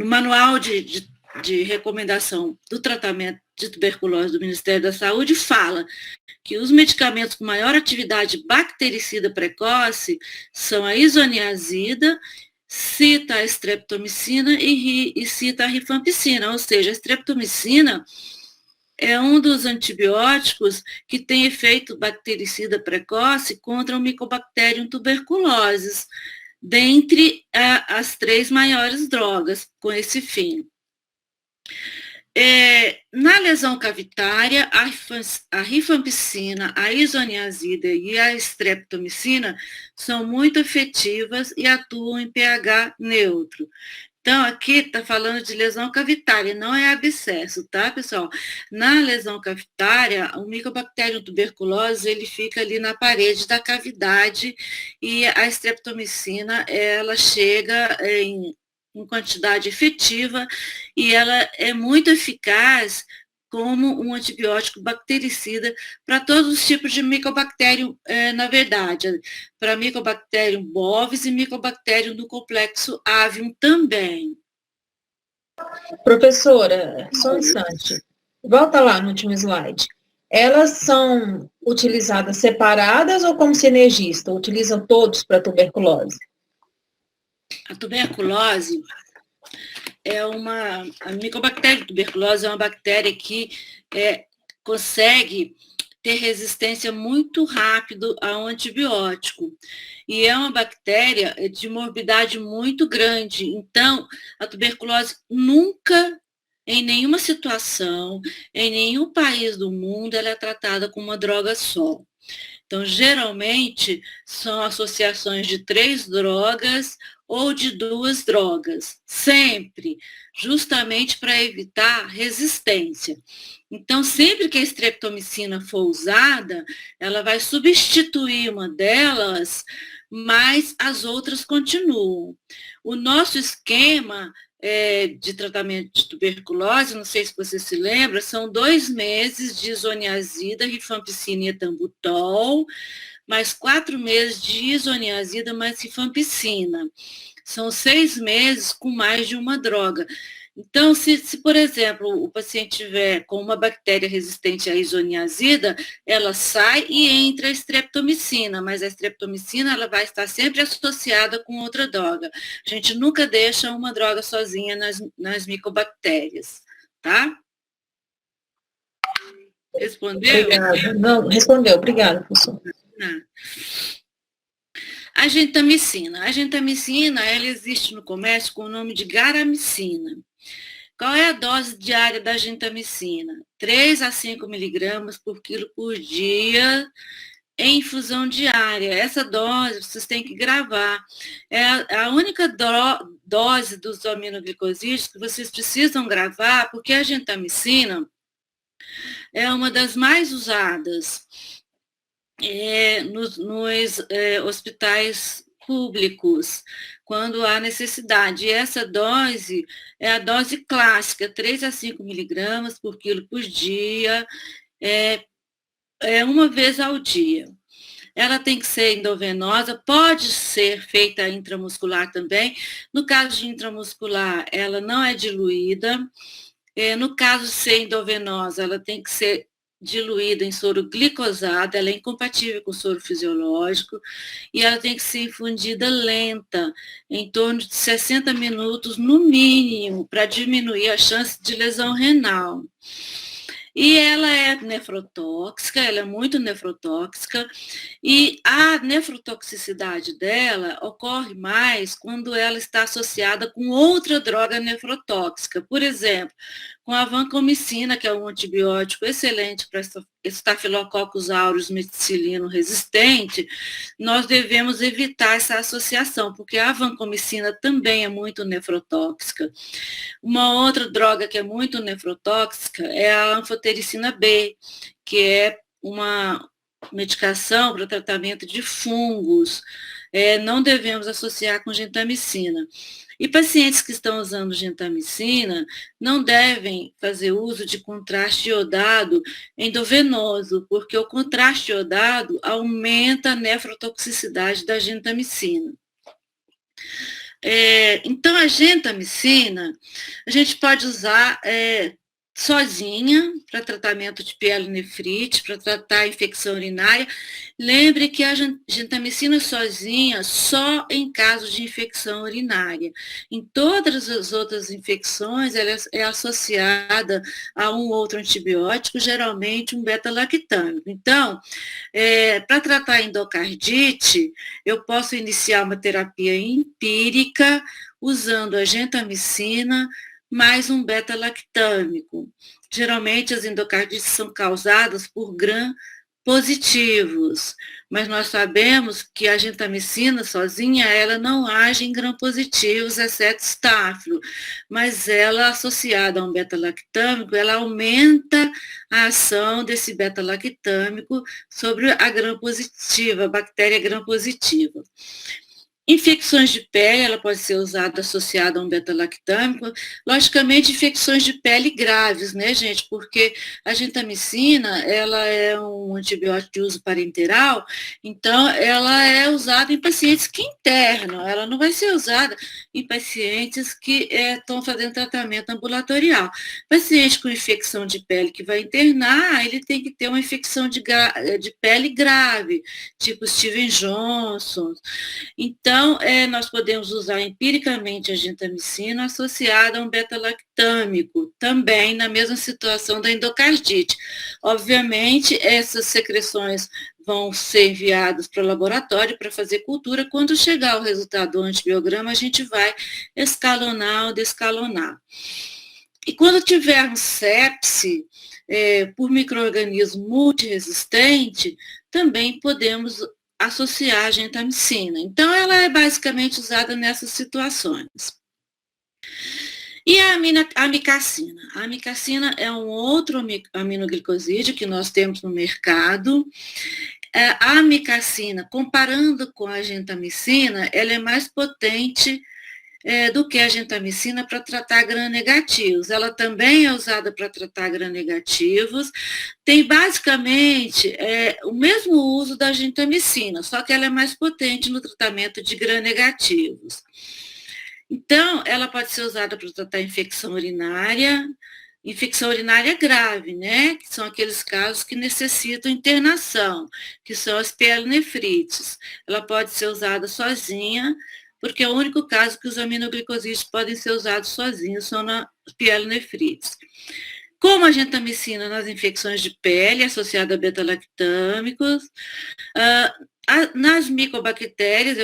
manual de recomendação do tratamento de tuberculose do Ministério da Saúde, fala que os medicamentos com maior atividade bactericida precoce são a isoniazida, cita a streptomicina e cita a rifampicina, ou seja, a streptomicina é um dos antibióticos que tem efeito bactericida precoce contra o Mycobacterium tuberculosis, dentre as 3 maiores drogas com esse fim. Na lesão cavitária, a rifampicina, a isoniazida e a streptomicina são muito efetivas e atuam em pH neutro. Então, aqui está falando de lesão cavitária, não é abscesso, tá, pessoal? Na lesão cavitária, o Mycobacterium tuberculose, ele fica ali na parede da cavidade e a streptomicina, ela chega em quantidade efetiva e ela é muito eficaz como um antibiótico bactericida para todos os tipos de Mycobacterium, na verdade, para Mycobacterium bovis e Mycobacterium do complexo avium também. Professora, só um instante. Volta lá no último slide. Elas são utilizadas separadas ou como sinergista? Utilizam todos para tuberculose? A tuberculose a Mycobacterium tuberculose é uma bactéria que consegue ter resistência muito rápido a um antibiótico. E é uma bactéria de morbidade muito grande. Então, a tuberculose nunca, em nenhuma situação, em nenhum país do mundo, ela é tratada com uma droga só. Então, geralmente, são associações de 3 drogas ou de 2 drogas, sempre, justamente para evitar resistência. Então, sempre que a streptomicina for usada, ela vai substituir uma delas, mas as outras continuam. O nosso esquema de tratamento de tuberculose, não sei se você se lembra, são 2 meses de isoniazida, rifampicina e etambutol, mais 4 meses de isoniazida mais rifampicina. São 6 meses com mais de uma droga. Então, se, por exemplo, o paciente tiver com uma bactéria resistente à isoniazida, ela sai e entra a streptomicina, mas a streptomicina ela vai estar sempre associada com outra droga. A gente nunca deixa uma droga sozinha nas micobactérias, tá? Respondeu? Obrigada. Não, respondeu. Obrigada, professor. A gentamicina. A gentamicina, ela existe no comércio com o nome de garamicina. Qual é a dose diária da gentamicina? 3 a 5 miligramas por quilo por dia em infusão diária. Essa dose vocês têm que gravar. É a única dose dos aminoglicosídeos que vocês precisam gravar, porque a gentamicina é uma das mais usadas nos hospitais públicos, quando há necessidade. E essa dose é a dose clássica, 3 a 5 miligramas por quilo por dia, uma vez ao dia. Ela tem que ser endovenosa, pode ser feita intramuscular também. No caso de intramuscular, ela não é diluída. No caso de ser endovenosa, ela tem que ser diluída em soro glicosado, ela é incompatível com o soro fisiológico e ela tem que ser infundida lenta, em torno de 60 minutos no mínimo, para diminuir a chance de lesão renal. E ela é nefrotóxica, ela é muito nefrotóxica, e a nefrotoxicidade dela ocorre mais quando ela está associada com outra droga nefrotóxica. Por exemplo, com a vancomicina, que é um antibiótico excelente para Staphylococcus aureus meticilino resistente, nós devemos evitar essa associação, porque a vancomicina também é muito nefrotóxica. Uma outra droga que é muito nefrotóxica é a anfotericina B, que é uma medicação para tratamento de fungos. Não devemos associar com gentamicina. E pacientes que estão usando gentamicina não devem fazer uso de contraste iodado endovenoso, porque o contraste iodado aumenta a nefrotoxicidade da gentamicina. Então, a gentamicina, a gente pode usar sozinha para tratamento de pielonefrite, para tratar a infecção urinária. Lembre que a gentamicina sozinha só em caso de infecção urinária. Em todas as outras infecções, ela é associada a um outro antibiótico, geralmente um beta-lactâmico. Então, para tratar a endocardite, eu posso iniciar uma terapia empírica usando a gentamicina mais um beta-lactâmico. Geralmente as endocardites são causadas por gram positivos, mas nós sabemos que a gentamicina sozinha, ela não age em gram positivos, exceto estáfilo, mas ela, associada a um beta-lactâmico, ela aumenta a ação desse beta-lactâmico sobre a gram positiva, a bactéria gram positiva. Infecções de pele, ela pode ser usada associada a um beta-lactâmico. Logicamente, infecções de pele graves, né, gente? Porque a gentamicina, ela é um antibiótico de uso parenteral, então ela é usada em pacientes que internam, ela não vai ser usada em pacientes que estão fazendo tratamento ambulatorial. Paciente com infecção de pele que vai internar, ele tem que ter uma infecção de pele grave, tipo Steven Johnson. Então, nós podemos usar empiricamente a gentamicina associada a um beta-lactâmico, também na mesma situação da endocardite. Obviamente, essas secreções vão ser enviadas para o laboratório para fazer cultura. Quando chegar o resultado do antibiograma, a gente vai escalonar ou descalonar. E quando tivermos sepse por micro-organismo multiresistente, também podemos associar a gentamicina. Então, ela é basicamente usada nessas situações. E a amicacina? A amicacina é um outro aminoglicosídeo que nós temos no mercado. A amicacina, comparando com a gentamicina, ela é mais potente do que a gentamicina para tratar gram-negativos. Ela também é usada para tratar gram-negativos. Tem basicamente o mesmo uso da gentamicina, só que ela é mais potente no tratamento de gram-negativos. Então, ela pode ser usada para tratar infecção urinária grave, né? Que são aqueles casos que necessitam internação, que são as pielonefrites. Ela pode ser usada sozinha, porque é o único caso que os aminoglicosídeos podem ser usados sozinhos são na pielonefrites. Como a gentamicina nas infecções de pele, associada a beta-lactâmicos, nas micobactérias,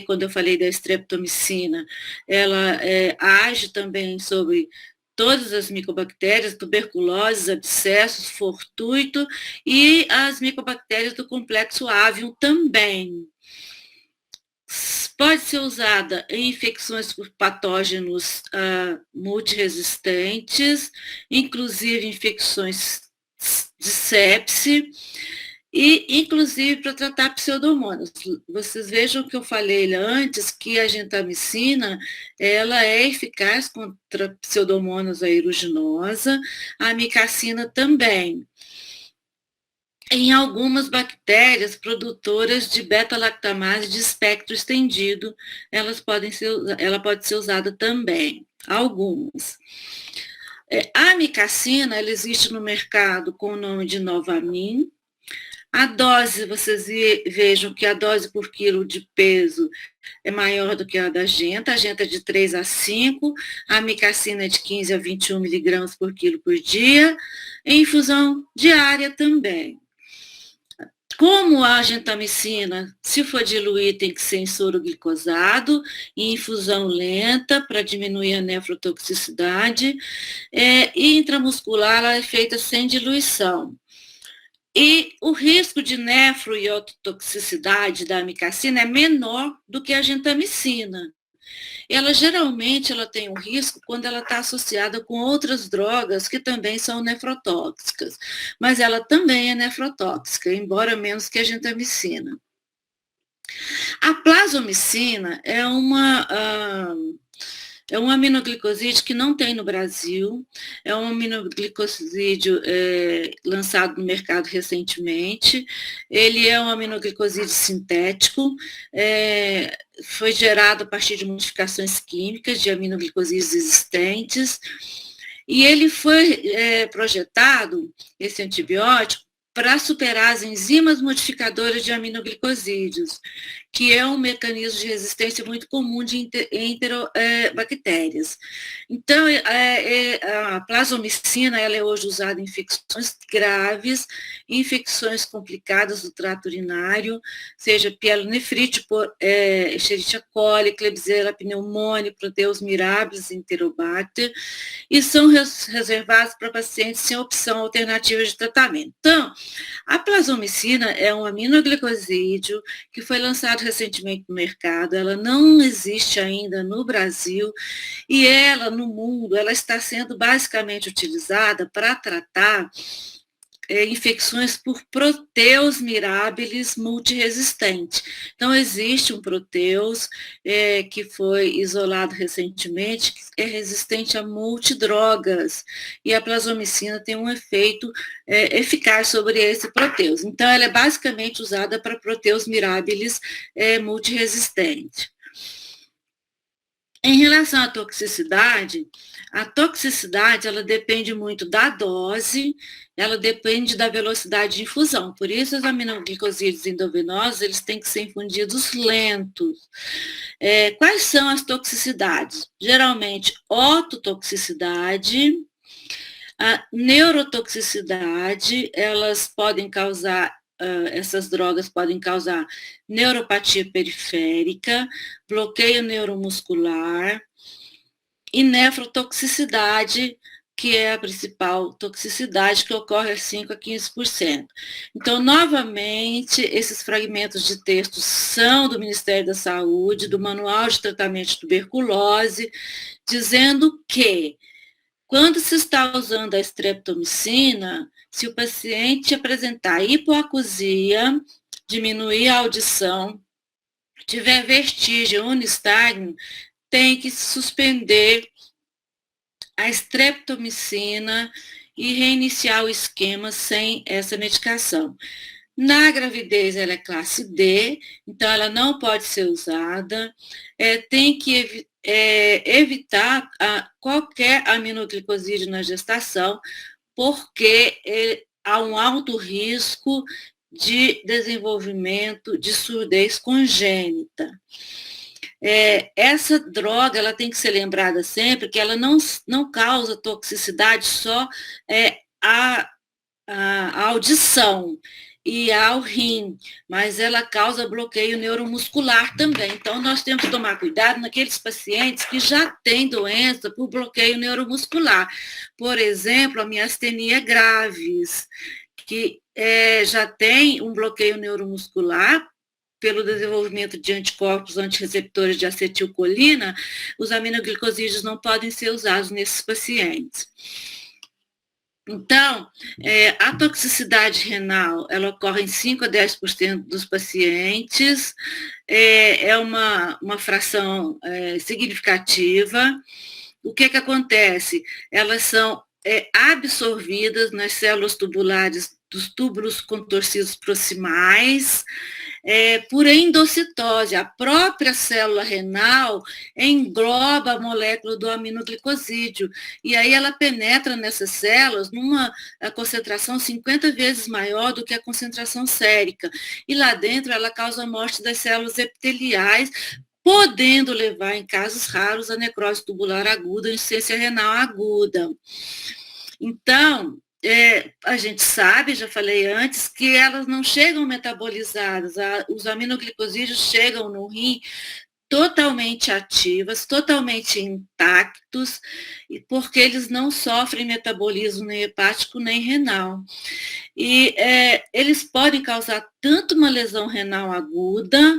quando eu falei da streptomicina, ela age também sobre todas as micobactérias, tuberculose, abscessos, fortuito, e as micobactérias do complexo Avium também. Pode ser usada em infecções por patógenos multiresistentes, inclusive infecções de sepse, e inclusive para tratar pseudomonas. Vocês vejam que eu falei antes que a gentamicina ela é eficaz contra pseudomonas aeruginosa, a amicacina também. Em algumas bactérias produtoras de beta-lactamase de espectro estendido, ela pode ser usada também, algumas. A amicacina, ela existe no mercado com o nome de Novamin. A dose, vocês vejam que a dose por quilo de peso é maior do que a da genta. A genta é de 3 a 5, a amicacina é de 15 a 21 miligramas por quilo por dia, em infusão diária também. Como a gentamicina, se for diluir, tem que ser em soro glicosado, em infusão lenta, para diminuir a nefrotoxicidade, e intramuscular, ela é feita sem diluição. E o risco de nefro e ototoxicidade da amicacina é menor do que a gentamicina. Ela geralmente tem um risco quando ela está associada com outras drogas que também são nefrotóxicas, mas ela também é nefrotóxica, embora menos que a gentamicina. A plasomicina é um aminoglicosídeo que não tem no Brasil, é um aminoglicosídeo lançado no mercado recentemente. Ele é um aminoglicosídeo sintético, foi gerado a partir de modificações químicas de aminoglicosídeos existentes, e ele foi projetado, esse antibiótico, para superar as enzimas modificadoras de aminoglicosídeos, que é um mecanismo de resistência muito comum de enterobactérias. Então, a plasomicina ela é hoje usada em infecções graves, infecções complicadas do trato urinário, seja pielonefrite por Escherichia coli, Klebsiella pneumoniae, Proteus mirabilis, Enterobacter, e são reservados para pacientes sem opção alternativa de tratamento. Então, a plasomicina é um aminoglicosídeo que foi lançado recentemente no mercado, ela não existe ainda no Brasil, e ela, no mundo, ela está sendo basicamente utilizada para tratar infecções por Proteus mirabilis multiresistente. Então, existe um Proteus que foi isolado recentemente, que é resistente a multidrogas, e a plasomicina tem um efeito eficaz sobre esse Proteus. Então, ela é basicamente usada para Proteus mirabilis multiresistente. Em relação à toxicidade, ela depende muito da dose, ela depende da velocidade de infusão. Por isso, os aminoglicosídeos endovenosos, eles têm que ser infundidos lentos. Quais são as toxicidades? Geralmente, ototoxicidade, a neurotoxicidade, essas drogas podem causar neuropatia periférica, bloqueio neuromuscular e nefrotoxicidade, que é a principal toxicidade, que ocorre a 5 a 15%. Então, novamente, esses fragmentos de texto são do Ministério da Saúde, do Manual de Tratamento de Tuberculose, dizendo que quando se está usando a streptomicina, se o paciente apresentar hipoacusia, diminuir a audição, tiver vertigem ou nistagmo, tem que suspender a streptomicina e reiniciar o esquema sem essa medicação. Na gravidez, ela é classe D, então ela não pode ser usada. Tem que evitar qualquer aminoglicosídeo na gestação, porque há um alto risco de desenvolvimento de surdez congênita. Essa droga ela tem que ser lembrada sempre que ela não causa toxicidade só à audição e ao rim, mas ela causa bloqueio neuromuscular também. Então, nós temos que tomar cuidado naqueles pacientes que já têm doença por bloqueio neuromuscular. Por exemplo, a miastenia graves, que já tem um bloqueio neuromuscular pelo desenvolvimento de anticorpos antirreceptores de acetilcolina, os aminoglicosídeos não podem ser usados nesses pacientes. Então, a toxicidade renal, ela ocorre em 5 a 10% dos pacientes, é uma fração significativa. O que acontece? Elas são absorvidas nas células tubulares dos túbulos contorcidos proximais, por endocitose. A própria célula renal engloba a molécula do aminoglicosídeo, e aí ela penetra nessas células numa concentração 50 vezes maior do que a concentração sérica, e lá dentro ela causa a morte das células epiteliais, podendo levar, em casos raros, a necrose tubular aguda, a insuficiência renal aguda. Então, a gente sabe, já falei antes, que elas não chegam metabolizadas, os aminoglicosídeos chegam no rim totalmente ativas, totalmente intactos, porque eles não sofrem metabolismo nem hepático nem renal. E eles podem causar tanto uma lesão renal aguda,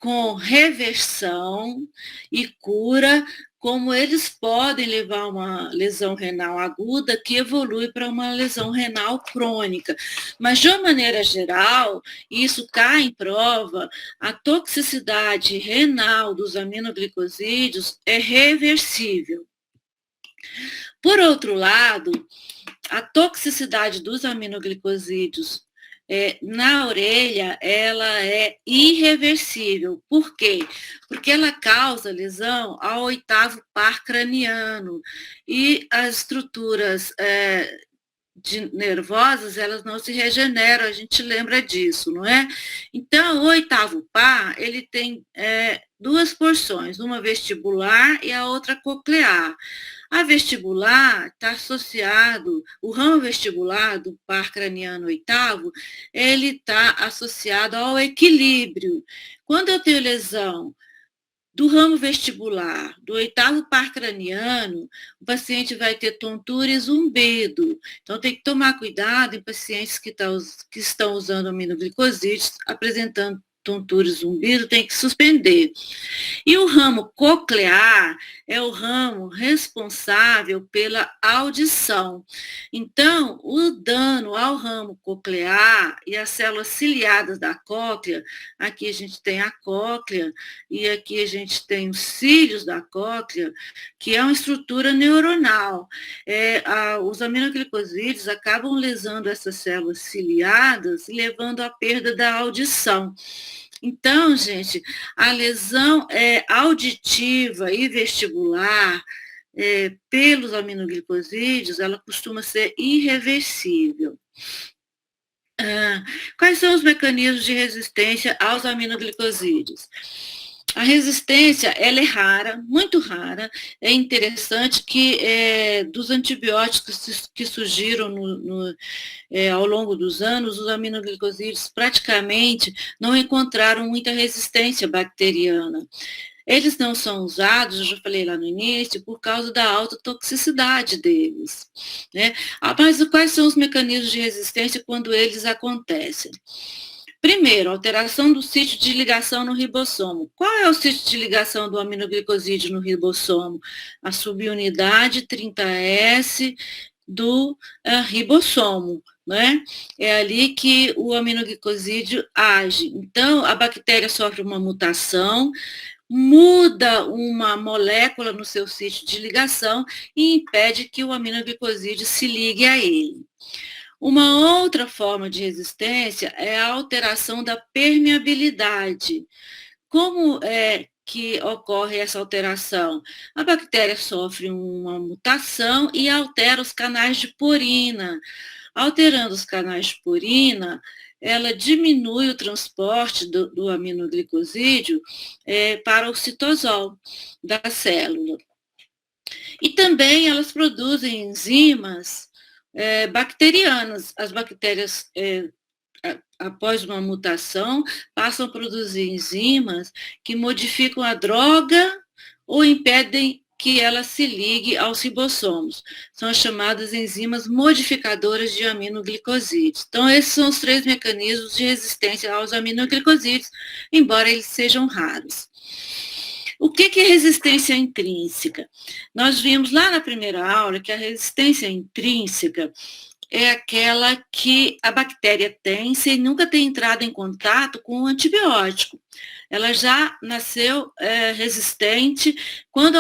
com reversão e cura, como eles podem levar a uma lesão renal aguda que evolui para uma lesão renal crônica. Mas, de uma maneira geral, isso cai em prova, a toxicidade renal dos aminoglicosídeos é reversível. Por outro lado, a toxicidade dos aminoglicosídeos na orelha, ela é irreversível. Por quê? Porque ela causa lesão ao 8º par craniano, e as estruturas nervosas, elas não se regeneram, a gente lembra disso, não é? Então, o 8º par, ele tem duas porções, uma vestibular e a outra coclear. A vestibular está associado, o ramo vestibular do par craniano 8º, ele está associado ao equilíbrio. Quando eu tenho lesão do ramo vestibular, do 8º par craniano, o paciente vai ter tontura e zumbido. Então, tem que tomar cuidado em pacientes que estão usando aminoglicosídeos, apresentando tontura e zumbido, tem que suspender. E o ramo coclear é o ramo responsável pela audição. Então, o dano ao ramo coclear e as células ciliadas da cóclea, aqui a gente tem a cóclea e aqui a gente tem os cílios da cóclea, que é uma estrutura neuronal. Os aminoglicosídeos acabam lesando essas células ciliadas e levando à perda da audição. Então, gente, a lesão auditiva e vestibular pelos aminoglicosídeos, ela costuma ser irreversível. Quais são os mecanismos de resistência aos aminoglicosídeos? A resistência, ela é rara, muito rara. É interessante que dos antibióticos que surgiram ao longo dos anos, os aminoglicosídeos praticamente não encontraram muita resistência bacteriana. Eles não são usados, eu já falei lá no início, por causa da alta toxicidade deles, né? Mas quais são os mecanismos de resistência quando eles acontecem? Primeiro, alteração do sítio de ligação no ribossomo. Qual é o sítio de ligação do aminoglicosídeo no ribossomo? A subunidade 30S do ribossomo, né? É ali que o aminoglicosídeo age. Então, a bactéria sofre uma mutação, muda uma molécula no seu sítio de ligação e impede que o aminoglicosídeo se ligue a ele. Uma outra forma de resistência é a alteração da permeabilidade. Como é que ocorre essa alteração? A bactéria sofre uma mutação e altera os canais de porina. Alterando os canais de porina, ela diminui o transporte do aminoglicosídeo para o citosol da célula. E também elas produzem enzimas bacterianas. As bactérias, após uma mutação, passam a produzir enzimas que modificam a droga ou impedem que ela se ligue aos ribossomos. São as chamadas enzimas modificadoras de aminoglicosídeos. Então, esses são os 3 mecanismos de resistência aos aminoglicosídeos, embora eles sejam raros. O que é resistência intrínseca? Nós vimos lá na primeira aula que a resistência intrínseca é aquela que a bactéria tem sem nunca ter entrado em contato com o antibiótico. ela já nasceu resistente. Quando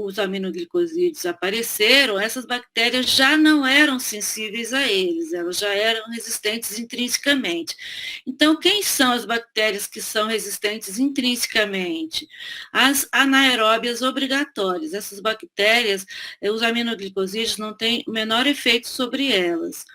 os aminoglicosídeos apareceram, essas bactérias já não eram sensíveis a eles, elas já eram resistentes intrinsecamente. Então, quem são as bactérias que são resistentes intrinsecamente? As anaeróbias obrigatórias. Essas bactérias, os aminoglicosídeos não têm o menor efeito sobre elas.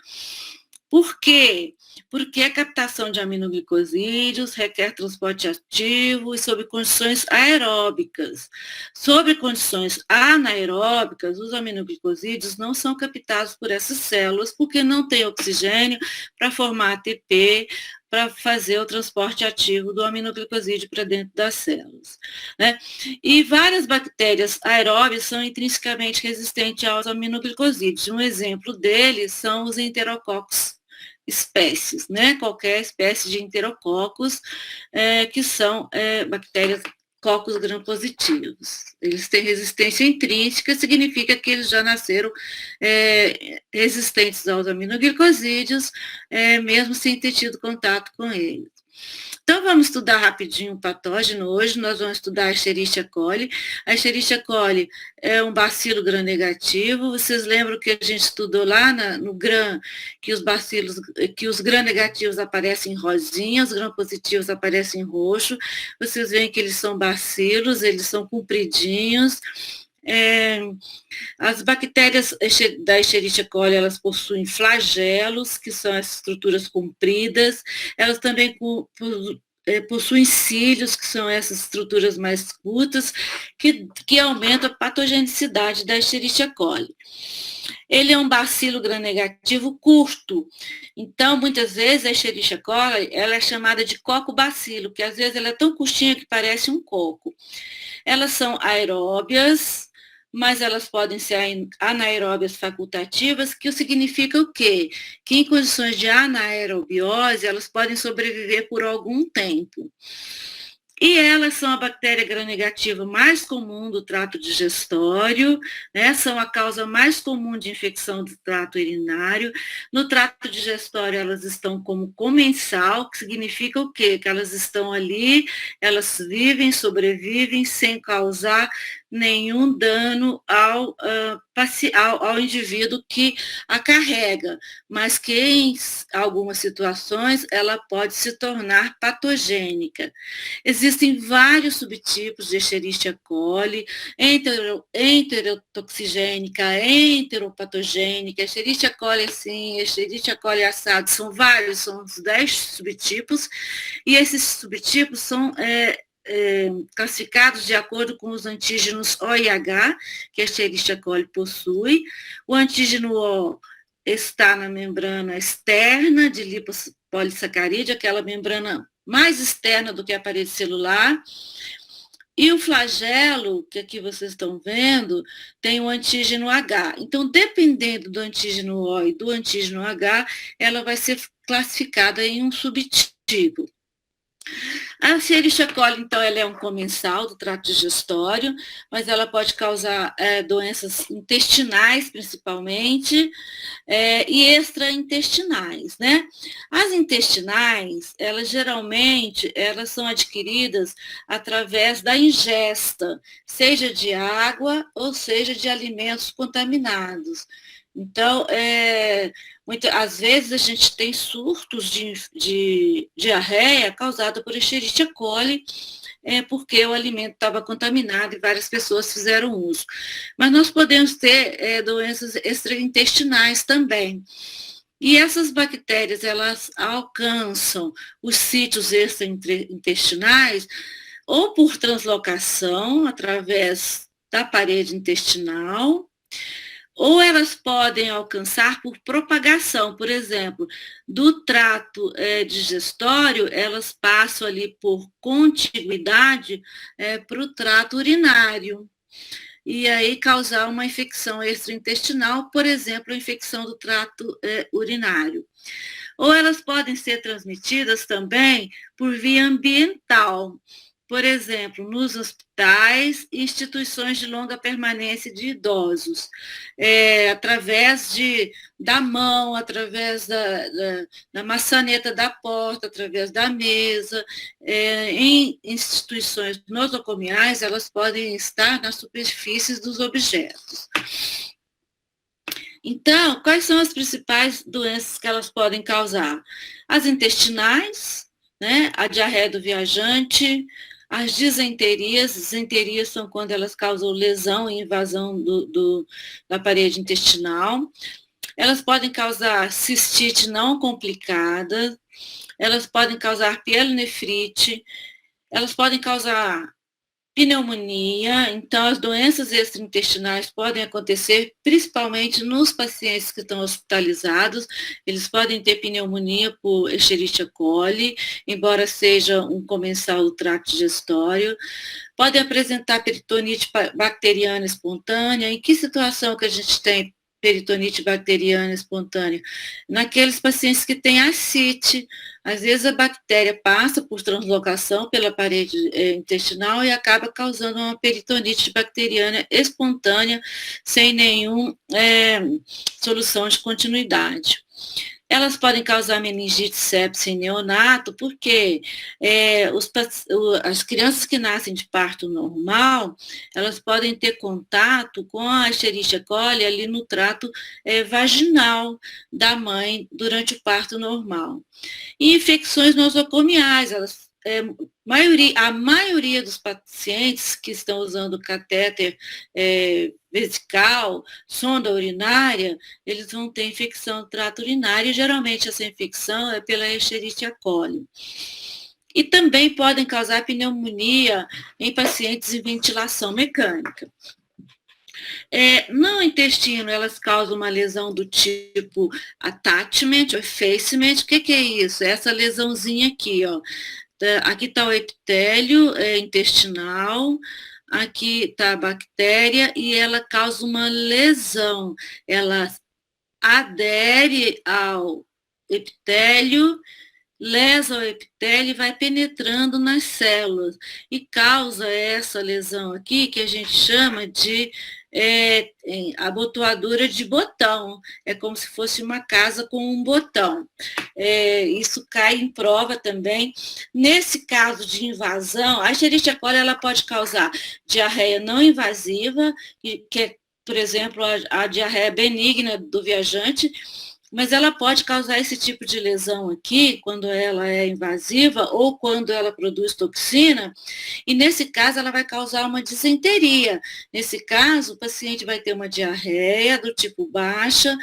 Por quê? Porque a captação de aminoglicosídeos requer transporte ativo e sob condições aeróbicas. Sob condições anaeróbicas, os aminoglicosídeos não são captados por essas células porque não tem oxigênio para formar ATP, para fazer o transporte ativo do aminoglicosídeo para dentro das células, né? E várias bactérias aeróbias são intrinsecamente resistentes aos aminoglicosídeos. Um exemplo deles são os enterococos espécies, né? Qualquer espécie de enterococos, que são bactérias cocos gram-positivos. Eles têm resistência intrínseca, significa que eles já nasceram resistentes aos aminoglicosídeos, mesmo sem ter tido contato com eles. Então, vamos estudar rapidinho o patógeno hoje. Nós vamos estudar a Escherichia coli. A Escherichia coli é um bacilo gram-negativo. Vocês lembram que a gente estudou lá no gram, que os gram-negativos aparecem em rosinha, os gram-positivos aparecem em roxo. Vocês veem que eles são bacilos, eles são compridinhos. As bactérias da Escherichia coli, elas possuem flagelos, que são as estruturas compridas. Elas também possuem cílios, que são essas estruturas mais curtas, que aumentam a patogenicidade da Escherichia coli. Ele é um bacilo gram-negativo curto. Então, muitas vezes, a Escherichia coli, ela é chamada de coco-bacilo, que às vezes ela é tão curtinha que parece um coco. Elas são aeróbias, mas elas podem ser anaeróbias facultativas, que significa o quê? Que em condições de anaerobiose, elas podem sobreviver por algum tempo. E elas são a bactéria gram-negativa mais comum do trato digestório, né? São a causa mais comum de infecção do trato urinário. No trato digestório, elas estão como comensal, que significa o quê? Que elas estão ali, elas vivem, sobrevivem, sem causar nenhum dano ao indivíduo que a carrega, mas que em algumas situações ela pode se tornar patogênica. Existem vários subtipos de Escherichia coli, enterotoxigênica, enteropatogênica, Escherichia coli assim, Escherichia coli assado, são vários, são uns 10 subtipos, e esses subtipos são classificados de acordo com os antígenos O e H, que a Escherichia coli possui. O antígeno O está na membrana externa de lipopolissacarídeo, aquela membrana mais externa do que a parede celular. E o flagelo, que aqui vocês estão vendo, tem o antígeno H. Então, dependendo do antígeno O e do antígeno H, ela vai ser classificada em um subtipo. A Escherichia coli, então, ela é um comensal do trato digestório, mas ela pode causar doenças intestinais, principalmente, e extraintestinais, né? As intestinais, elas geralmente, elas são adquiridas através da ingesta, seja de água ou seja de alimentos contaminados. Então, às vezes a gente tem surtos de diarreia causada por Escherichia coli, porque o alimento estava contaminado e várias pessoas fizeram uso. Mas nós podemos ter doenças extraintestinais também. E essas bactérias, elas alcançam os sítios extraintestinais ou por translocação, através da parede intestinal, ou elas podem alcançar por propagação, por exemplo, do trato digestório, elas passam ali por contiguidade para o trato urinário, e aí causar uma infecção extraintestinal, por exemplo, a infecção do trato urinário. Ou elas podem ser transmitidas também por via ambiental. por exemplo, nos hospitais e instituições de longa permanência de idosos, através da mão, através da maçaneta da porta, através da mesa. Em instituições nosocomiais, elas podem estar nas superfícies dos objetos. Então, quais são as principais doenças que elas podem causar? As intestinais, né, a diarreia do viajante, as disenterias são quando elas causam lesão e invasão da parede intestinal. Elas podem causar cistite não complicada, elas podem causar pielonefrite, elas podem causar pneumonia. Então, as doenças extraintestinais podem acontecer principalmente nos pacientes que estão hospitalizados. Eles podem ter pneumonia por Escherichia coli, embora seja um comensal do trato digestório. Podem apresentar peritonite bacteriana espontânea. Em que situação que a gente tem peritonite bacteriana espontânea? Naqueles pacientes que têm ascite. Às vezes a bactéria passa por translocação pela parede intestinal e acaba causando uma peritonite bacteriana espontânea, sem nenhuma solução de continuidade. Elas podem causar meningite sepsis em neonato, porque as crianças que nascem de parto normal, elas podem ter contato com a Escherichia coli ali no trato vaginal da mãe durante o parto normal. E infecções nosocomiais, a maioria dos pacientes que estão usando catéter vesical, sonda urinária, eles vão ter infecção do trato urinário, e geralmente essa infecção é pela Escherichia coli. E também podem causar pneumonia em pacientes em ventilação mecânica. No intestino, elas causam uma lesão do tipo attachment ou effacement. O que é isso? É essa lesãozinha aqui, ó. Aqui está o epitélio intestinal, aqui está a bactéria e ela causa uma lesão. Ela adere ao epitélio, lesa o epitélio e vai penetrando nas células e causa essa lesão aqui que a gente chama de abotoadura de botão. É como se fosse uma casa com um botão. Isso cai em prova também. Nesse caso de invasão, a Escherichia coli ela pode causar diarreia não invasiva, que é, por exemplo, a diarreia benigna do viajante, mas ela pode causar esse tipo de lesão aqui, quando ela é invasiva ou quando ela produz toxina, e nesse caso ela vai causar uma disenteria. Nesse caso, o paciente vai ter uma diarreia do tipo baixa,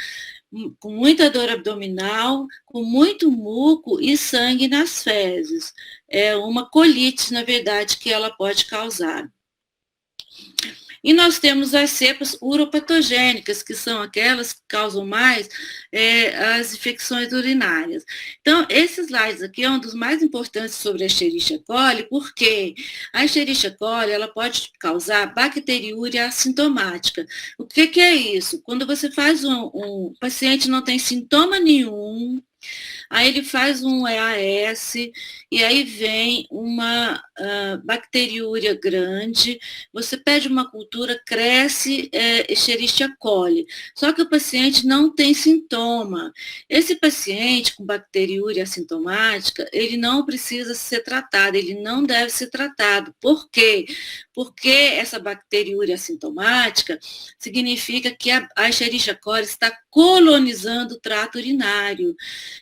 com muita dor abdominal, com muito muco e sangue nas fezes. É uma colite, na verdade, que ela pode causar. E nós temos as cepas uropatogênicas, que são aquelas que causam mais as infecções urinárias. Então, esse slide aqui é um dos mais importantes sobre a Escherichia coli, porque a Escherichia coli ela pode causar bacteriúria assintomática. O que é isso? Quando você faz um paciente não tem sintoma nenhum, aí ele faz um EAS e aí vem uma bacteriúria grande, você pede uma cultura, cresce Escherichia coli, só que o paciente não tem sintoma. Esse paciente com bacteriúria assintomática, ele não precisa ser tratado, ele não deve ser tratado. Por quê? Porque essa bacteriúria assintomática significa que a Escherichia coli está colonizando o trato urinário.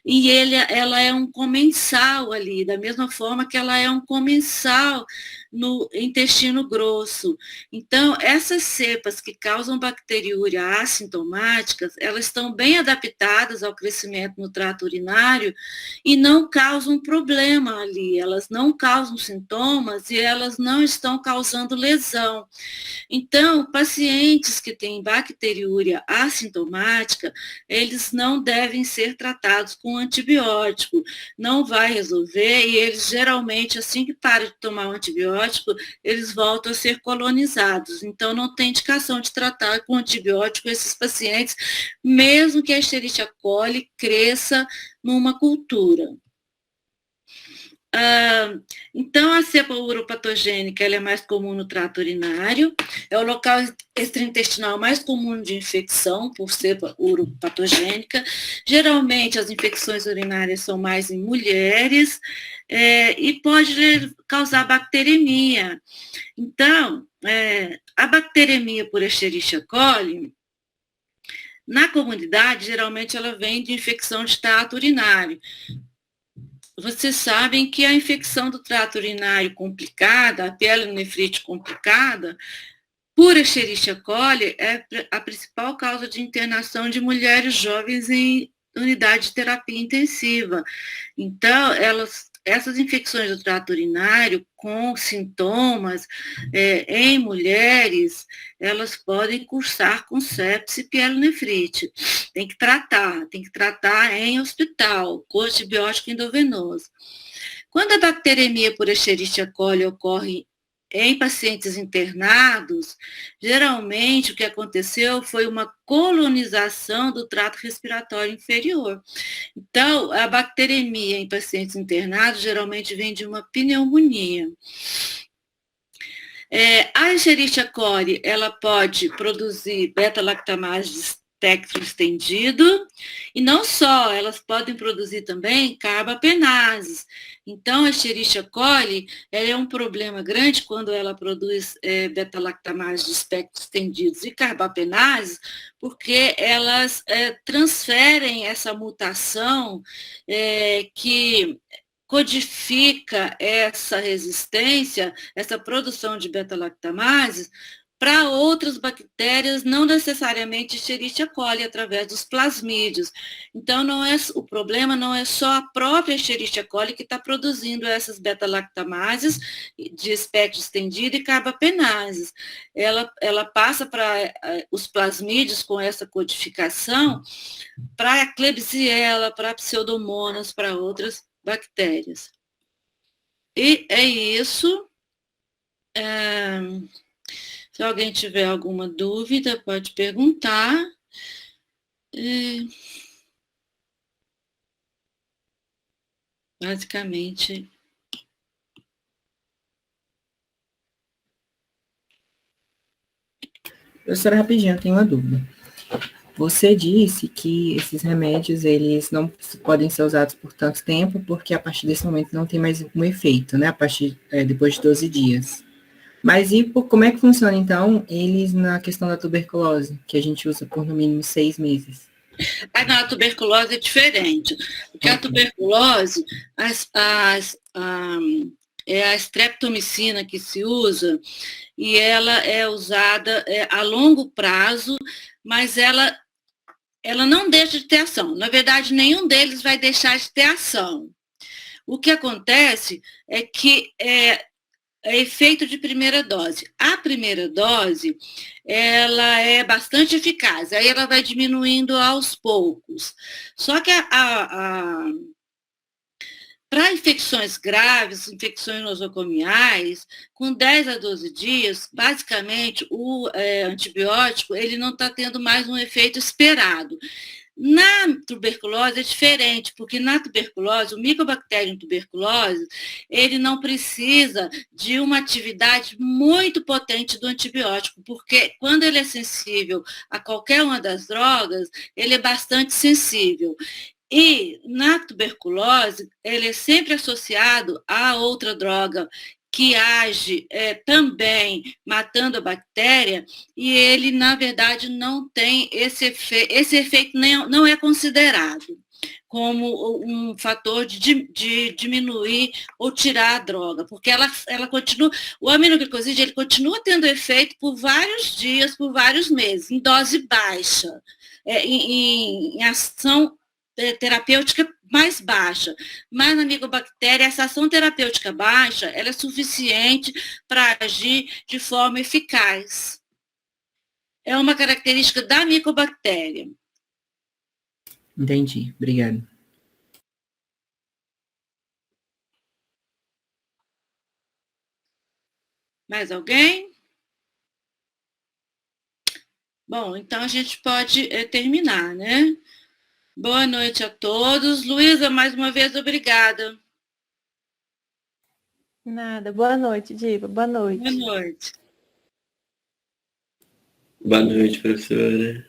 E ela é um comensal ali, da mesma forma que ela é um comensal no intestino grosso. Então, essas cepas que causam bacteriúria assintomáticas, elas estão bem adaptadas ao crescimento no trato urinário e não causam problema ali, elas não causam sintomas e elas não estão causando lesão. Então, pacientes que têm bacteriúria assintomática, eles não devem ser tratados com antibiótico, não vai resolver e eles geralmente, assim que param de tomar o antibiótico, eles voltam a ser colonizados. Então, não tem indicação de tratar com antibiótico esses pacientes, mesmo que a Escherichia coli cresça numa cultura. Então, a cepa uropatogênica ela é mais comum no trato urinário, é o local extraintestinal mais comum de infecção por cepa uropatogênica. Geralmente, as infecções urinárias são mais em mulheres e pode causar bacteremia. Então, a bacteremia por Escherichia coli, na comunidade, geralmente ela vem de infecção de trato urinário. Vocês sabem que a infecção do trato urinário complicada, a pielonefrite complicada, por Escherichia coli, é a principal causa de internação de mulheres jovens em unidade de terapia intensiva. Então, essas infecções do trato urinário com sintomas em mulheres, elas podem cursar com sepse e pielonefrite. Tem que tratar em hospital, com antibiótico endovenoso. Quando a bacteremia por Escherichia coli ocorre em pacientes internados, geralmente o que aconteceu foi uma colonização do trato respiratório inferior. Então, a bacteremia em pacientes internados geralmente vem de uma pneumonia. A Escherichia coli, ela pode produzir beta-lactamase de espectro estendido, e não só, elas podem produzir também carbapenases. Então, a Escherichia coli ela é um problema grande quando ela produz beta-lactamase de espectro estendidos e carbapenases, porque elas transferem essa mutação que codifica essa resistência, essa produção de beta-lactamases para outras bactérias, não necessariamente Escherichia coli, através dos plasmídios. Então, o problema não é só a própria Escherichia coli que está produzindo essas beta-lactamases de espectro estendido e carbapenases. Ela passa para os plasmídios com essa codificação para a Klebsiella, para a Pseudomonas, para outras bactérias. E é isso. Se alguém tiver alguma dúvida, pode perguntar. Basicamente. Professora, rapidinho, eu tenho uma dúvida. Você disse que esses remédios, eles não podem ser usados por tanto tempo, porque a partir desse momento não tem mais um efeito, né? A partir, depois de 12 dias. Mas como é que funciona, então, eles na questão da tuberculose, que a gente usa por no mínimo 6 meses? A tuberculose é diferente, porque a tuberculose, é a streptomicina que se usa, e ela é usada a longo prazo, mas ela não deixa de ter ação. Na verdade, nenhum deles vai deixar de ter ação. O que acontece é que é efeito de primeira dose. A primeira dose, ela é bastante eficaz, aí ela vai diminuindo aos poucos. Só que para infecções graves, infecções nosocomiais, com 10 a 12 dias, basicamente, o antibiótico ele não está tendo mais um efeito esperado. Na tuberculose é diferente, porque na tuberculose, o Mycobacterium tuberculose, ele não precisa de uma atividade muito potente do antibiótico, porque quando ele é sensível a qualquer uma das drogas, ele é bastante sensível. E na tuberculose, ele é sempre associado a outra droga que age também matando a bactéria, e ele, na verdade, não tem esse efeito. Esse efeito não é considerado como um fator de diminuir ou tirar a droga, porque ela continua, o aminoglicosídeo ele continua tendo efeito por vários dias, por vários meses, em dose baixa, em ação terapêutica mais baixa, mas na micobactéria, essa ação terapêutica baixa, ela é suficiente para agir de forma eficaz. É uma característica da micobactéria. Entendi, obrigado. Mais alguém? Bom, então a gente pode terminar, né? Boa noite a todos. Luísa, mais uma vez, obrigada. Nada. Boa noite, Diva. Boa noite. Boa noite. Boa noite, professora.